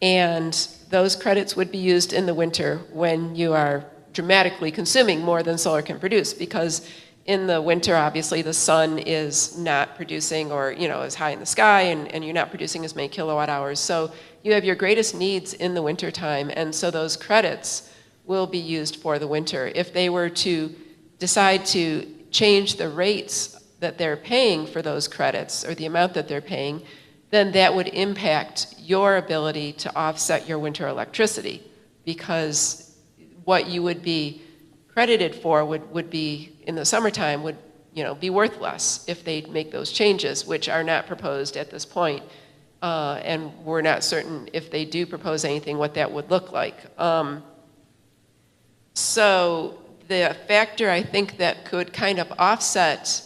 and those credits would be used in the winter when you are dramatically consuming more than solar can produce, because in the winter, obviously, the sun is not producing or, you know, is high in the sky, and you're not producing as many kilowatt hours. So you have your greatest needs in the winter time, and so those credits will be used for the winter. If they were to decide to change the rates that they're paying for those credits, or the amount that they're paying, then that would impact your ability to offset your winter electricity, because what you would be credited for would be, in the summertime, would, you know, be worth less if they make those changes, which are not proposed at this point. And we're not certain if they do propose anything what that would look like. So the factor I think that could kind of offset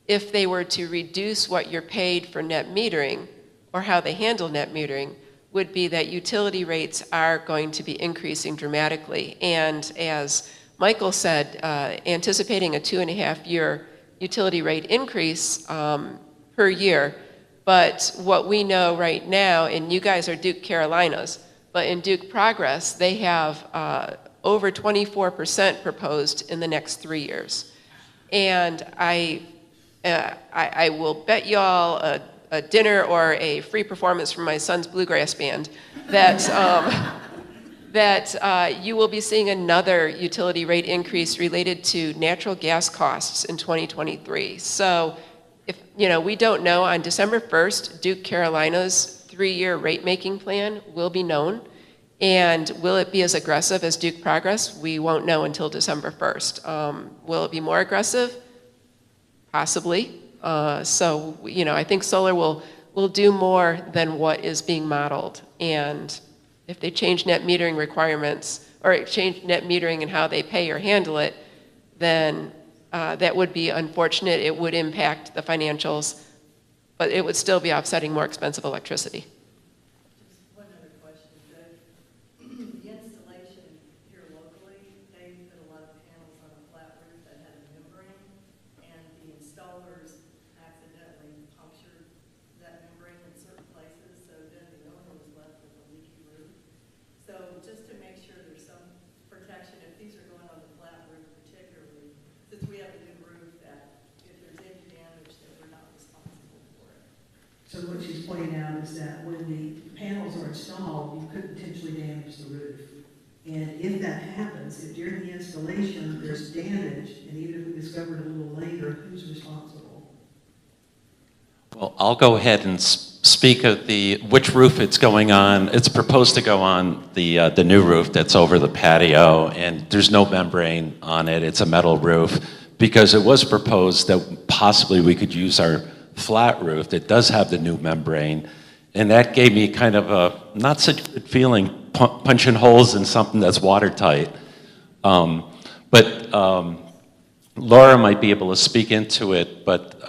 if they were to reduce what you're paid for net metering, or how they handle net metering, would be that utility rates are going to be increasing dramatically. And as Michael said, anticipating a 2.5-year utility rate increase per year. But what we know right now, and you guys are Duke Carolinas, but in Duke Progress, they have over 24% proposed in the next 3 years. And I will bet y'all a dinner or a free performance from my son's bluegrass band that that you will be seeing another utility rate increase related to natural gas costs in 2023. So if, you know, we don't know, on December 1st, Duke Carolina's 3-year rate-making plan will be known. And will it be as aggressive as Duke Progress? We won't know until December 1st. Will it be more aggressive? Possibly. So, you know, I think solar will do more than what is being modeled. And if they change net metering requirements, or change net metering and how they pay or handle it, then that would be unfortunate. It would impact the financials, but it would still be offsetting more expensive electricity. Just one other question. The installation here locally, they put a lot of panels on a flat roof that had a membrane, and the installer when the panels are installed, you could potentially damage the roof. And if that happens, if during the installation there's damage, and even if we discover it a little later, who's responsible? Well, I'll go ahead and speak of which roof it's going on. It's proposed to go on the new roof that's over the patio, and there's no membrane on it. It's a metal roof, because it was proposed that possibly we could use our flat roof that does have the new membrane, and that gave me kind of a not such a good feeling, punching holes in something that's watertight. But Laura might be able to speak into it, but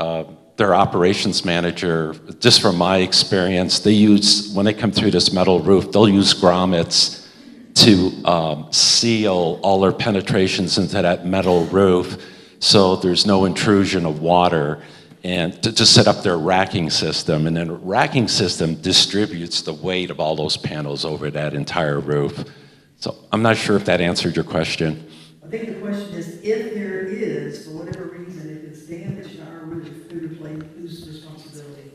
their operations manager, just from my experience, they use, when they come through this metal roof, they'll use grommets to seal all their penetrations into that metal roof so there's no intrusion of water, and to set up their racking system. And then a racking system distributes the weight of all those panels over that entire roof. So I'm not sure if that answered your question. I think the question is, if there is, for whatever reason, if it's damaged to our roof, whose responsibility?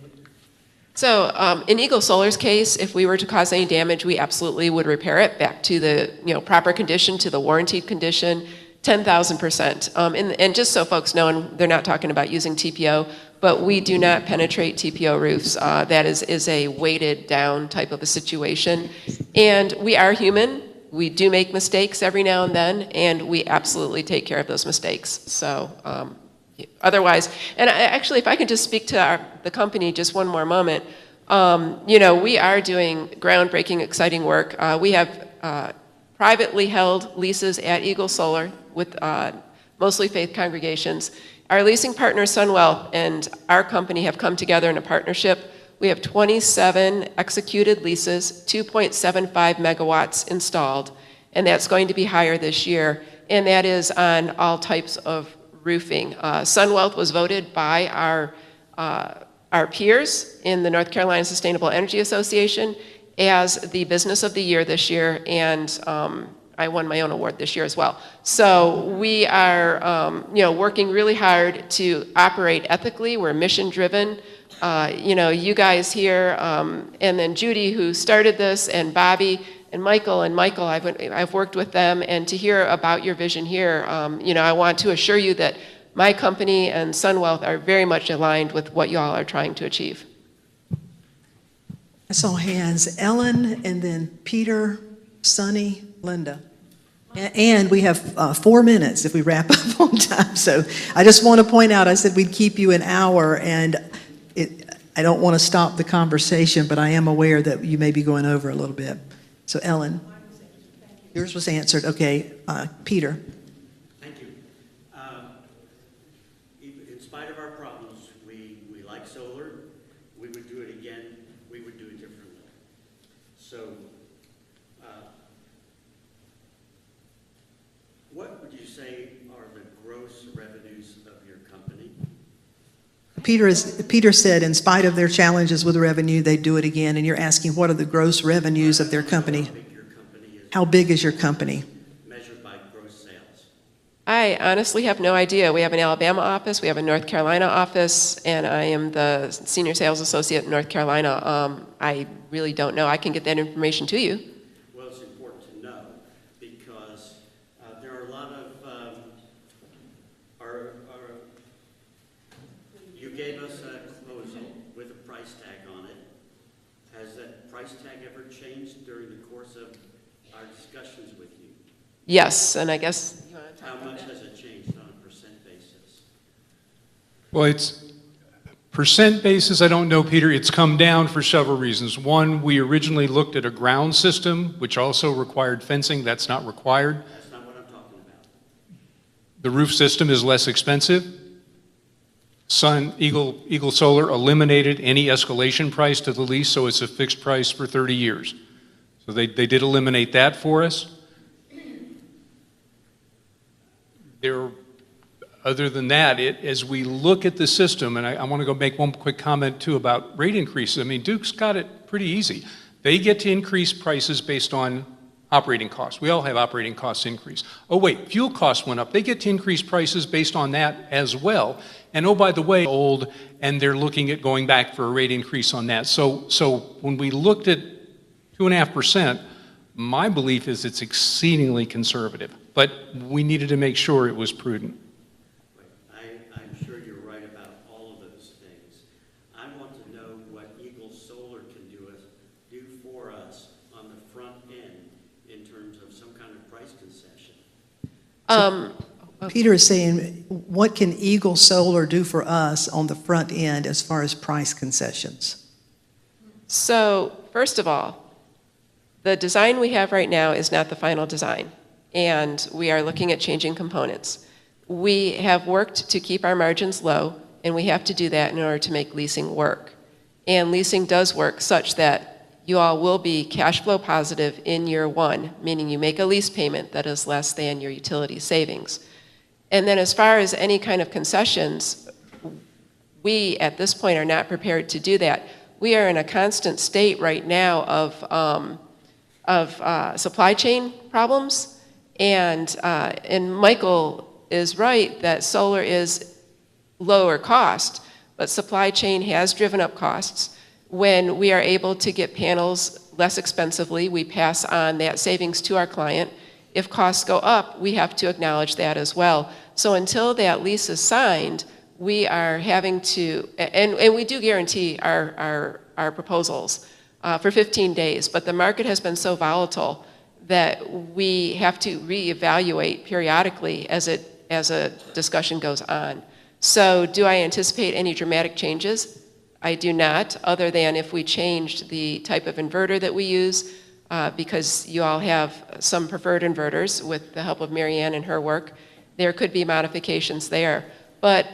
So in Eagle Solar's case, if we were to cause any damage, we absolutely would repair it back to the proper condition, to the warranted condition, 10,000%. And just so folks know, and they're not talking about using TPO, but we do not penetrate TPO roofs. That is a weighted down type of a situation. And we are human. We do make mistakes every now and then, and we absolutely take care of those mistakes. So otherwise, and actually, if I can just speak to the company just one more moment, we are doing groundbreaking, exciting work. We have privately held leases at Eagle Solar with mostly faith congregations. Our leasing partner, Sunwealth, and our company have come together in a partnership. We have 27 executed leases, 2.75 megawatts installed, and that's going to be higher this year, and that is on all types of roofing. Sunwealth was voted by our peers in the North Carolina Sustainable Energy Association as the Business of the Year this year, and I won my own award this year as well. So we are working really hard to operate ethically. We're mission-driven. You guys here, and then Judy, who started this, and Bobby, and Michael, I've worked with them, and to hear about your vision here, I want to assure you that my company and Sunwealth are very much aligned with what you all are trying to achieve. I saw hands, Ellen, and then Peter, Sonny, Linda. And we have 4 minutes if we wrap up on time. So I just want to point out, I said we'd keep you an hour, and I don't want to stop the conversation, but I am aware that you may be going over a little bit. So Ellen, yours was answered. Okay, Peter. Thank you. In spite of our problems, we like solar. We would do it again. We would do it differently. So what would you say are the gross revenues of your company? Peter said in spite of their challenges with revenue, they'd do it again, and you're asking what are the gross revenues of their company? How big is your company? Measured by gross sales. I honestly have no idea. We have an Alabama office, we have a North Carolina office, and I am the Senior Sales Associate in North Carolina. I really don't know. I can get that information to you. Well, it's important to know because there are a lot of you gave us a proposal with a price tag on it. Has that price tag ever changed during the course of our discussions with you? Yes, and I guess you want to talk How about much that? has it changed on a percent basis? Well, it's percent basis, I don't know, Peter. It's come down for several reasons. One, we originally looked at a ground system, which also required fencing. That's not required. That's not what I'm talking about. The roof system is less expensive. Eagle Solar eliminated any escalation price to the lease, so it's a fixed price for 30 years. So they did eliminate that for us. Other than that, as we look at the system, and I want to go make one quick comment too about rate increases. I mean, Duke's got it pretty easy. They get to increase prices based on operating costs. We all have operating costs increase. Oh wait, fuel costs went up. They get to increase prices based on that as well. And oh, by the way, old, and they're looking at going back for a rate increase on that. So when we looked at 2.5%, my belief is it's exceedingly conservative, but we needed to make sure it was prudent. I'm sure you're right about all of those things. I want to know what Eagle Solar can do for us on the front end in terms of some kind of price concession. Peter is saying, what can Eagle Solar do for us on the front end as far as price concessions? So, first of all, the design we have right now is not the final design, and we are looking at changing components. We have worked to keep our margins low, and we have to do that in order to make leasing work. And leasing does work such that you all will be cash flow positive in year one, meaning you make a lease payment that is less than your utility savings. And then as far as any kind of concessions, we at this point are not prepared to do that. We are in a constant state right now of supply chain problems, and Michael is right that solar is lower cost, but supply chain has driven up costs. When we are able to get panels less expensively, we pass on that savings to our client. If costs go up, we have to acknowledge that as well. So until that lease is signed, we are having to, and we do guarantee our proposals for 15 days, but the market has been so volatile that we have to reevaluate periodically as a discussion goes on. So do I anticipate any dramatic changes? I do not, other than if we changed the type of inverter that we use, because you all have some preferred inverters with the help of Marianne and her work. There could be modifications there. But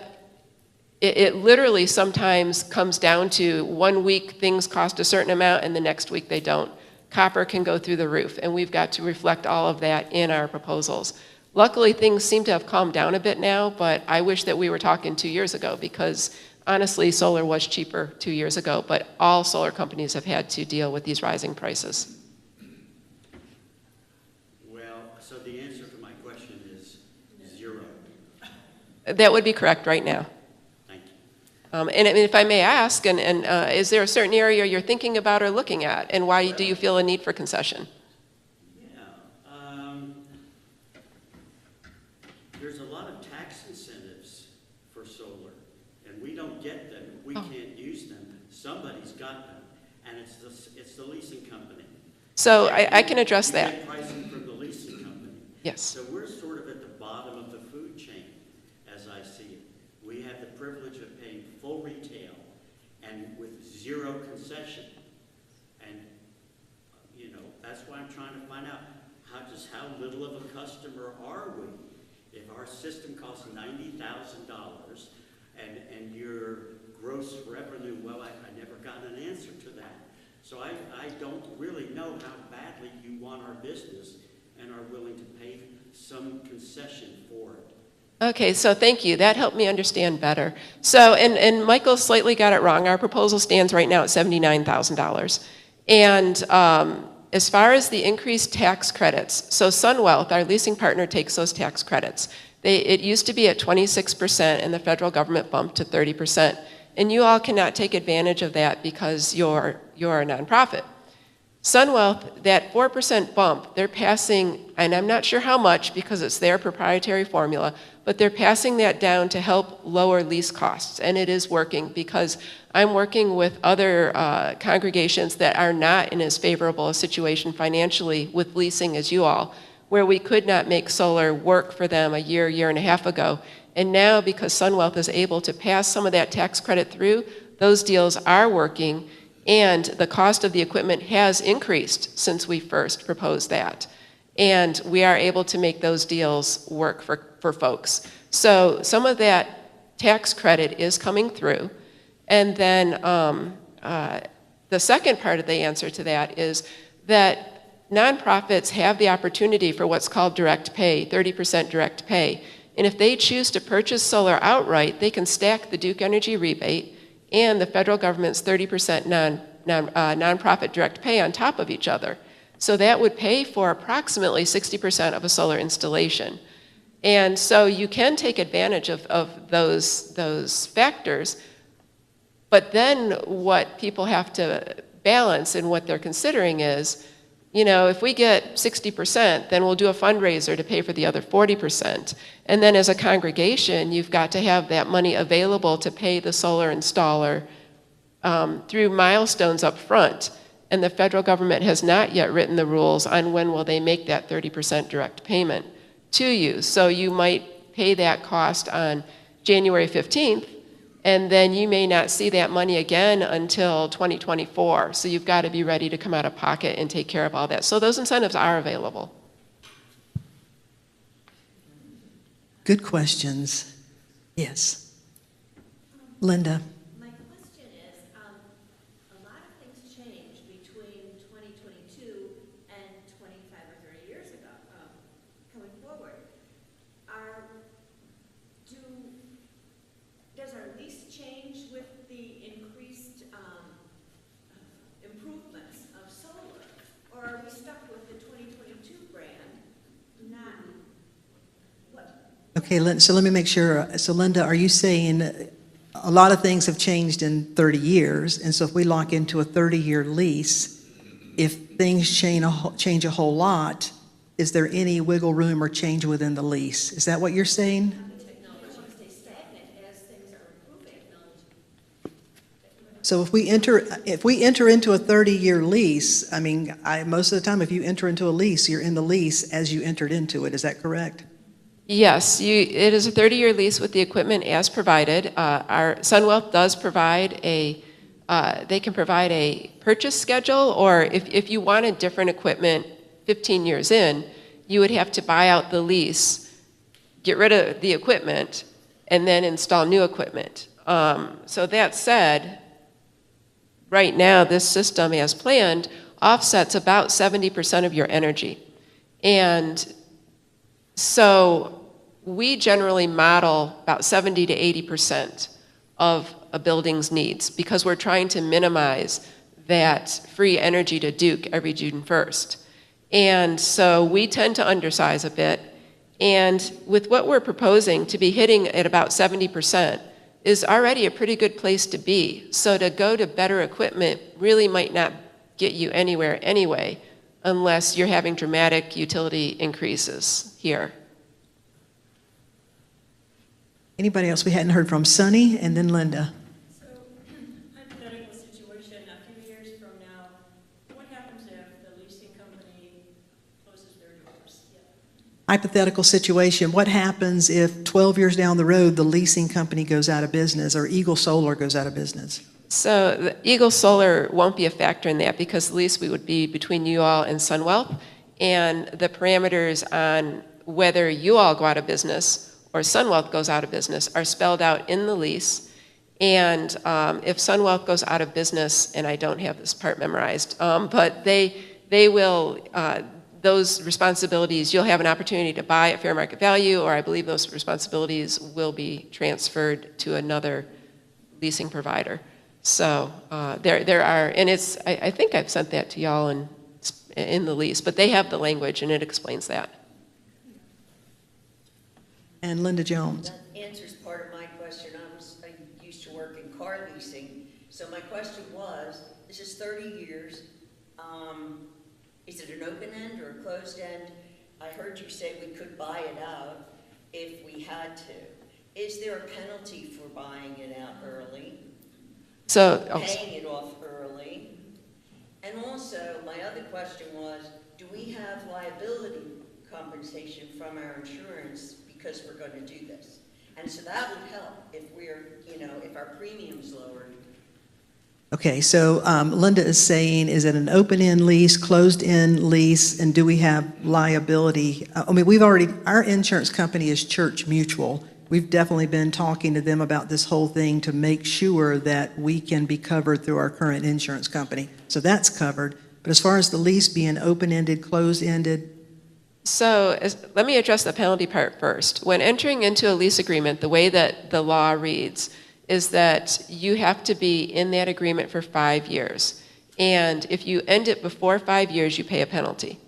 it literally sometimes comes down to 1 week things cost a certain amount and the next week they don't. Copper can go through the roof, and we've got to reflect all of that in our proposals. Luckily, things seem to have calmed down a bit now, but I wish that we were talking 2 years ago, because honestly, solar was cheaper 2 years ago, but all solar companies have had to deal with these rising prices. Well, so the answer to my question is 0. That would be correct right now. Thank you. And if I may ask, is there a certain area you're thinking about or looking at, and why do you feel a need for concession? There's a lot of tax incentives for solar, and we don't get them. We can't use them. Somebody's got them, and it's the leasing company. So I can address that. You get pricing from the leasing company. Yes. So we're sort of at the bottom of the food chain, as I see it. We have the privilege of paying full retail and with 0 concession. And, that's why I'm trying to find out how little of a customer are we? If our system costs $90,000 and your gross revenue, well, I never got an answer to that. So I don't really know how badly you want our business and are willing to pay some concession for it. Okay, so thank you. That helped me understand better. So, and Michael slightly got it wrong. Our proposal stands right now at $79,000. And as far as the increased tax credits, so SunWealth, our leasing partner, takes those tax credits. It used to be at 26%, and the federal government bumped to 30%. And you all cannot take advantage of that because you're a nonprofit. SunWealth, that 4% bump, they're passing, and I'm not sure how much because it's their proprietary formula, but they're passing that down to help lower lease costs. And it is working, because I'm working with other congregations that are not in as favorable a situation financially with leasing as you all, where we could not make solar work for them a year and a half ago. And now, because SunWealth is able to pass some of that tax credit through, those deals are working, and the cost of the equipment has increased since we first proposed that. And we are able to make those deals work for folks. So some of that tax credit is coming through. And then the second part of the answer to that is that nonprofits have the opportunity for what's called direct pay, 30% direct pay. And if they choose to purchase solar outright, they can stack the Duke Energy rebate and the federal government's 30% nonprofit direct pay on top of each other. So that would pay for approximately 60% of a solar installation. And so you can take advantage of those factors, but then what people have to balance and what they're considering is, you know, if we get 60%, then we'll do a fundraiser to pay for the other 40%. And then as a congregation, you've got to have that money available to pay the solar installer through milestones up front. And the federal government has not yet written the rules on when will they make that 30% direct payment to you. So you might pay that cost on January 15th, and then you may not see that money again until 2024. So you've got to be ready to come out of pocket and take care of all that. So those incentives are available. Good questions. Yes. Linda. My question is, a lot of things changed between 2022 and 25 or 30 years ago, coming forward. Does our lease change with the increased improvements of solar? Or are we stuck with the 2022 brand? Not what? Okay, so let me make sure. So Linda, are you saying a lot of things have changed in 30 years, and so if we lock into a 30-year lease, if things change a whole lot, is there any wiggle room or change within the lease? Is that what you're saying? So if we enter into a 30-year lease, I mean, most of the time, if you enter into a lease, you're in the lease as you entered into it. Is that correct? Yes, it is a 30-year lease with the equipment as provided. Our Sunwealth does provide they can provide a purchase schedule, or if you wanted different equipment 15 years in, you would have to buy out the lease, get rid of the equipment, and then install new equipment. So that said, right now, this system as planned offsets about 70% of your energy. And so we generally model about 70 to 80% of a building's needs because we're trying to minimize that free energy to Duke every June 1st. And so we tend to undersize a bit. And with what we're proposing to be hitting at about 70% is already a pretty good place to be. So to go to better equipment really might not get you anywhere anyway, unless you're having dramatic utility increases here. Anybody else we hadn't heard from? Sunny and then Linda. So, hypothetical situation, a few years from now, what happens if the leasing company closes their doors? Yeah. Hypothetical situation, what happens if 12 years down the road, the leasing company goes out of business or Eagle Solar goes out of business? So the Eagle Solar won't be a factor in that because the lease would be between you all and Sunwealth, and the parameters on whether you all go out of business or Sunwealth goes out of business are spelled out in the lease. And if Sunwealth goes out of business, and I don't have this part memorized, but they will, those responsibilities, you'll have an opportunity to buy at fair market value, or I believe those responsibilities will be transferred to another leasing provider. So there are, and it's, I think I've sent that to y'all in the lease, but they have the language and it explains that. And Linda Jones. That answers part of my question. I used to work in car leasing. So my question was, this is 30 years. Is it an open end or a closed end? I heard you say we could buy it out if we had to. Is there a penalty for buying it out early? Paying it off early? And also, my other question was, do we have liability compensation from our insurance because we're going to do this? And so that would help if if our premium's lowered. Okay, so Linda is saying, is it an open-end lease, closed-end lease, and do we have liability? I mean, our insurance company is Church Mutual. We've definitely been talking to them about this whole thing to make sure that we can be covered through our current insurance company. So that's covered. But as far as the lease being open-ended, closed-ended? So let me address the penalty part first. When entering into a lease agreement, the way that the law reads is that you have to be in that agreement for 5 years. And if you end it before 5 years, you pay a penalty.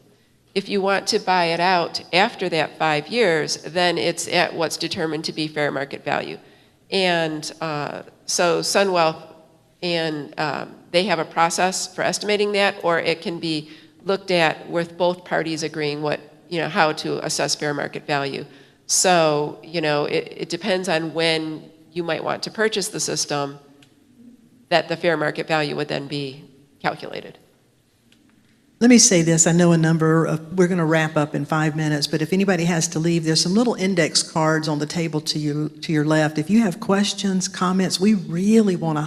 If you want to buy it out after that 5 years, then it's at what's determined to be fair market value. And so Sunwealth, and they have a process for estimating that, or it can be looked at with both parties agreeing how to assess fair market value. So, it depends on when you might want to purchase the system that the fair market value would then be calculated. Let me say this, I know we're going to wrap up in 5 minutes, but if anybody has to leave, there's some little index cards on the table to your left. If you have questions, comments, we really want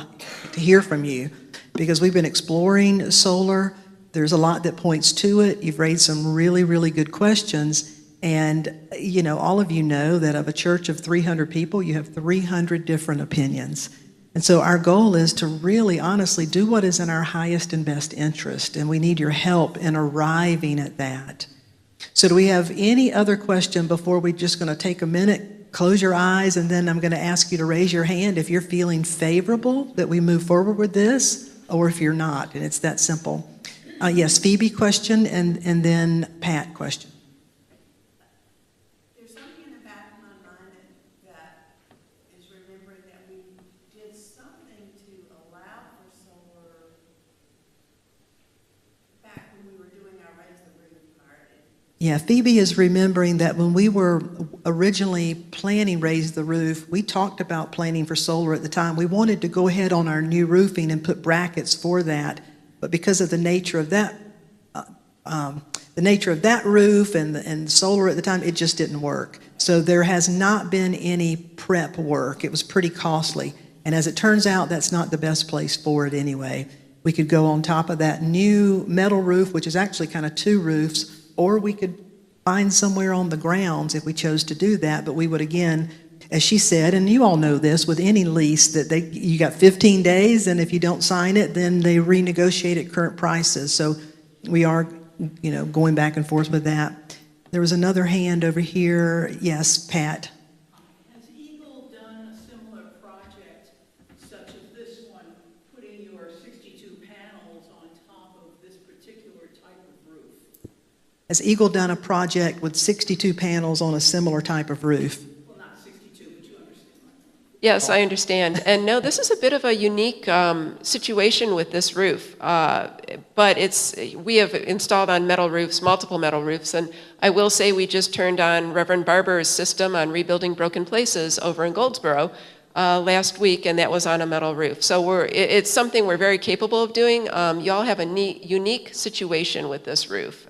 to hear from you because we've been exploring solar. There's a lot that points to it. You've raised some really, really good questions. And, all of you know that of a church of 300 people, you have 300 different opinions. And so our goal is to really honestly do what is in our highest and best interest, and we need your help in arriving at that. So do we have any other question before we're just going to take a minute, close your eyes, and then I'm going to ask you to raise your hand if you're feeling favorable that we move forward with this, or if you're not, and it's that simple. Yes, Phoebe question, and then Pat question. Yeah, Phoebe is remembering that when we were originally planning Raise the Roof, we talked about planning for solar at the time. We wanted to go ahead on our new roofing and put brackets for that, but because of the nature of that, roof and solar at the time, it just didn't work. So there has not been any prep work. It was pretty costly, and as it turns out, that's not the best place for it anyway. We could go on top of that new metal roof, which is actually kind of two roofs, or we could find somewhere on the grounds if we chose to do that. But we would, again, as she said, and you all know this with any lease, that you got 15 days, and if you don't sign it, then they renegotiate at current prices. So we are, going back and forth with that. There was another hand over here. Yes, Pat. Has Eagle done a similar project such as this one, putting your 62 panels on top of this particular type of roof? Has Eagle done a project with 62 panels on a similar type of roof? Well, not 62, but you understand. Yes, I understand. And no, this is a bit of a unique situation with this roof. But we have installed on metal roofs, multiple metal roofs, and I will say we just turned on Reverend Barber's system on rebuilding broken places over in Goldsboro last week, and that was on a metal roof. So it's something we're very capable of doing. Y'all have a unique situation with this roof.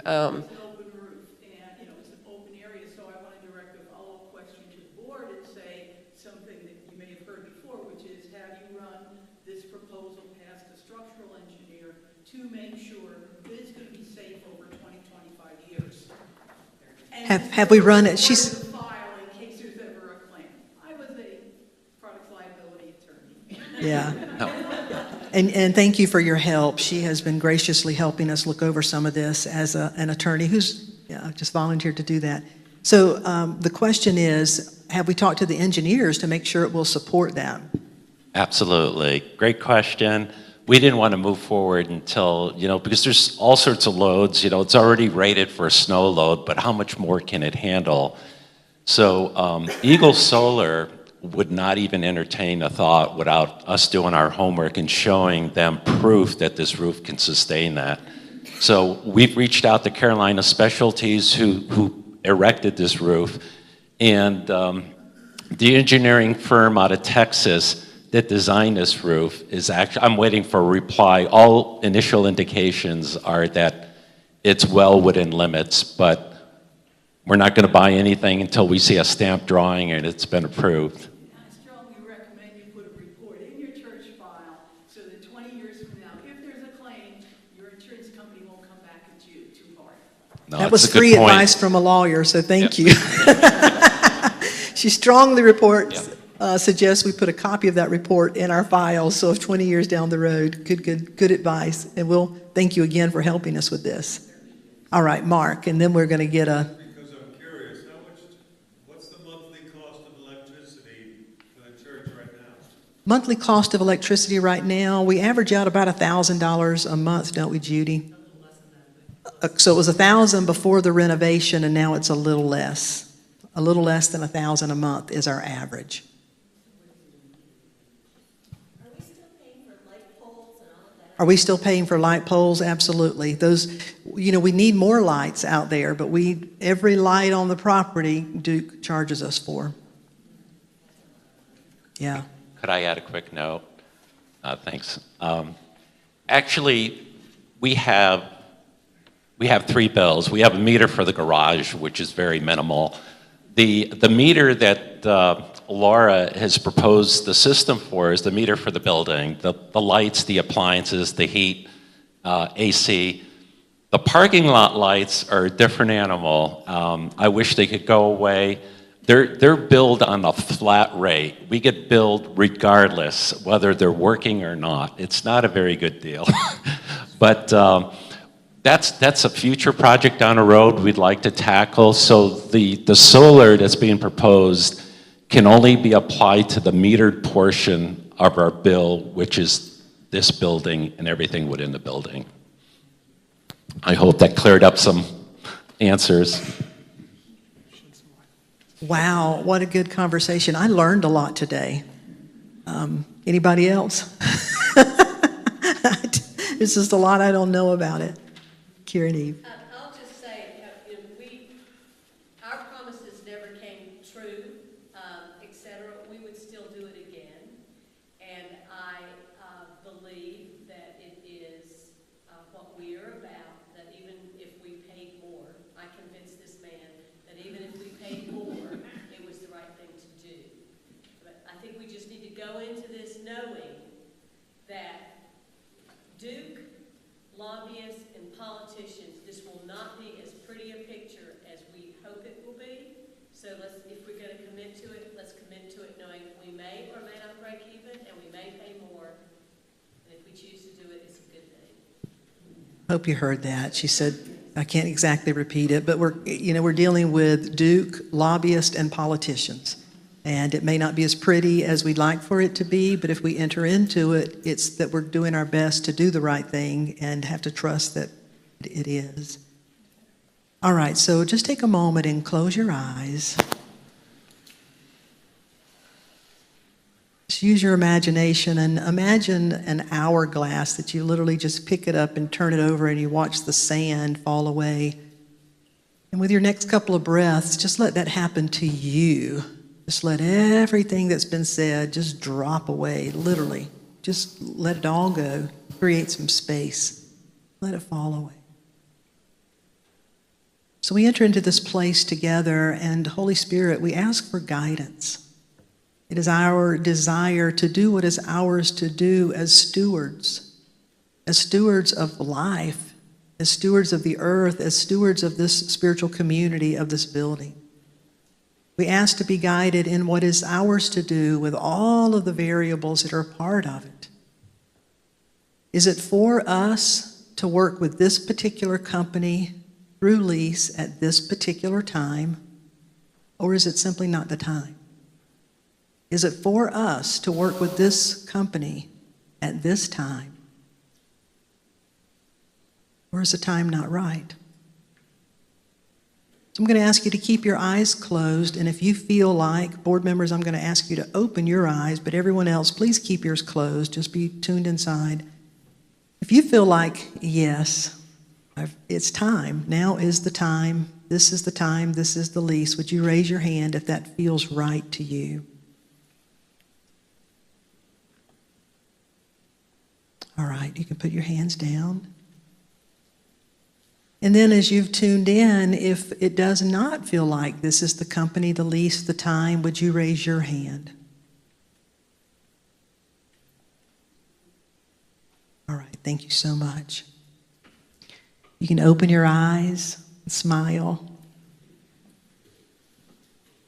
Have we run it? She's. In case there's ever a claim. I was a product liability attorney. Yeah. And thank you for your help. She has been graciously helping us look over some of this as an attorney who's just volunteered to do that. So the question is, have we talked to the engineers to make sure it will support that? Absolutely. Great question. We didn't want to move forward until, because there's all sorts of loads, it's already rated for a snow load, but how much more can it handle? So Eagle Solar would not even entertain a thought without us doing our homework and showing them proof that this roof can sustain that. So we've reached out to Carolina Specialties who erected this roof, and the engineering firm out of Texas that designed this roof is actually, I'm waiting for a reply. All initial indications are that it's well within limits, but we're not going to buy anything until we see a stamped drawing and it's been approved. I strongly recommend you put a report in your church file so that 20 years from now, if there's a claim, your insurance company won't come back at you too hard. No, that was free advice from a lawyer, so thank you. She strongly reports. Suggests we put a copy of that report in our files, so if 20 years down the road, good advice, and we'll thank you again for helping us with this. All right, Mark, and then we're going to get a... Because I'm curious, what's the monthly cost of electricity for the church right now? Monthly cost of electricity right now, we average out about $1,000 a month, don't we, Judy? So it was 1,000 before the renovation, and now it's a little less. A little less than 1,000 a month is our average. Are we still paying for light poles? Absolutely. Those, we need more lights out there, but every light on the property Duke charges us for. Yeah. Could I add a quick note? Thanks. Actually, we have 3 bills. We have a meter for the garage, which is very minimal. The meter that Laura has proposed the system for is the meter for the building, the lights, the appliances, the heat, AC. The parking lot lights are a different animal. I wish they could go away. They're billed on a flat rate. We get billed regardless whether they're working or not. It's not a very good deal. But that's a future project down the road we'd like to tackle. So the solar that's being proposed can only be applied to the metered portion of our bill, which is this building and everything within the building. I hope that cleared up some answers. Wow, what a good conversation. I learned a lot today. Anybody else? There's just a lot I don't know about it. Karen Eve. I'll just say, our promises never came true, et cetera. We would still do it again. And I believe that it is what we are about, that even if we paid more, I convinced this man that even if we paid more, it was the right thing to do. But I think we just need to go into this knowing that Duke, lobbyists, and politicians, this will not be as pretty a picture as we hope it will be. So if we're going to commit to it, let's commit to it knowing we may or may not break even, and we may pay more. And if we choose to do it, it's a good thing. Hope you heard that. She said, I can't exactly repeat it, but we're dealing with Duke, lobbyists, and politicians. And it may not be as pretty as we'd like for it to be, but if we enter into it, it's that we're doing our best to do the right thing and have to trust that it is. All right, so just take a moment and close your eyes. Just use your imagination and imagine an hourglass that you literally just pick it up and turn it over and you watch the sand fall away. And with your next couple of breaths, just let that happen to you. Just let everything that's been said just drop away, literally. Just let it all go. Create some space. Let it fall away. So we enter into this place together, and Holy Spirit, we ask for guidance. It is our desire to do what is ours to do as stewards of life, as stewards of the earth, as stewards of this spiritual community, of this building. We ask to be guided in what is ours to do with all of the variables that are a part of it. Is it for us to work with this particular company through lease at this particular time, or is it simply not the time? Is it for us to work with this company at this time, or is the time not right? So I'm going to ask you to keep your eyes closed, and if you feel like, board members, I'm going to ask you to open your eyes, but everyone else, please keep yours closed. Just be tuned inside. If you feel like, yes, it's time, now is the time, this is the lease, would you raise your hand if that feels right to you? All right, you can put your hands down. And then as you've tuned in, if it does not feel like this is the company, the lease, the time, would you raise your hand? All right, thank you so much. You can open your eyes and smile.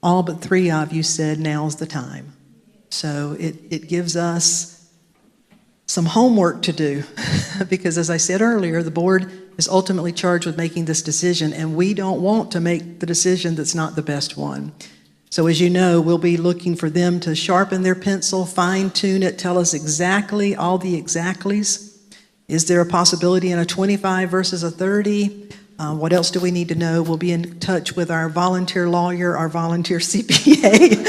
All but 3 of you said now's the time. So it gives us some homework to do because as I said earlier, the board is ultimately charged with making this decision, and we don't want to make the decision that's not the best one. So as you know, we'll be looking for them to sharpen their pencil, fine tune it, tell us exactly all the exactlies. Is there a possibility in a 25 versus a 30? What else do we need to know? We'll be in touch with our volunteer lawyer, our volunteer CPA,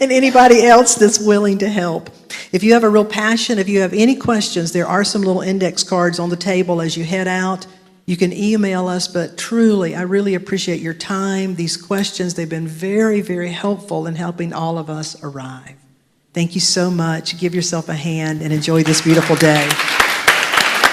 and anybody else that's willing to help. If you have a real passion, if you have any questions, there are some little index cards on the table as you head out. You can email us, but truly, I really appreciate your time. These questions, they've been very, very helpful in helping all of us arrive. Thank you so much. Give yourself a hand and enjoy this beautiful day.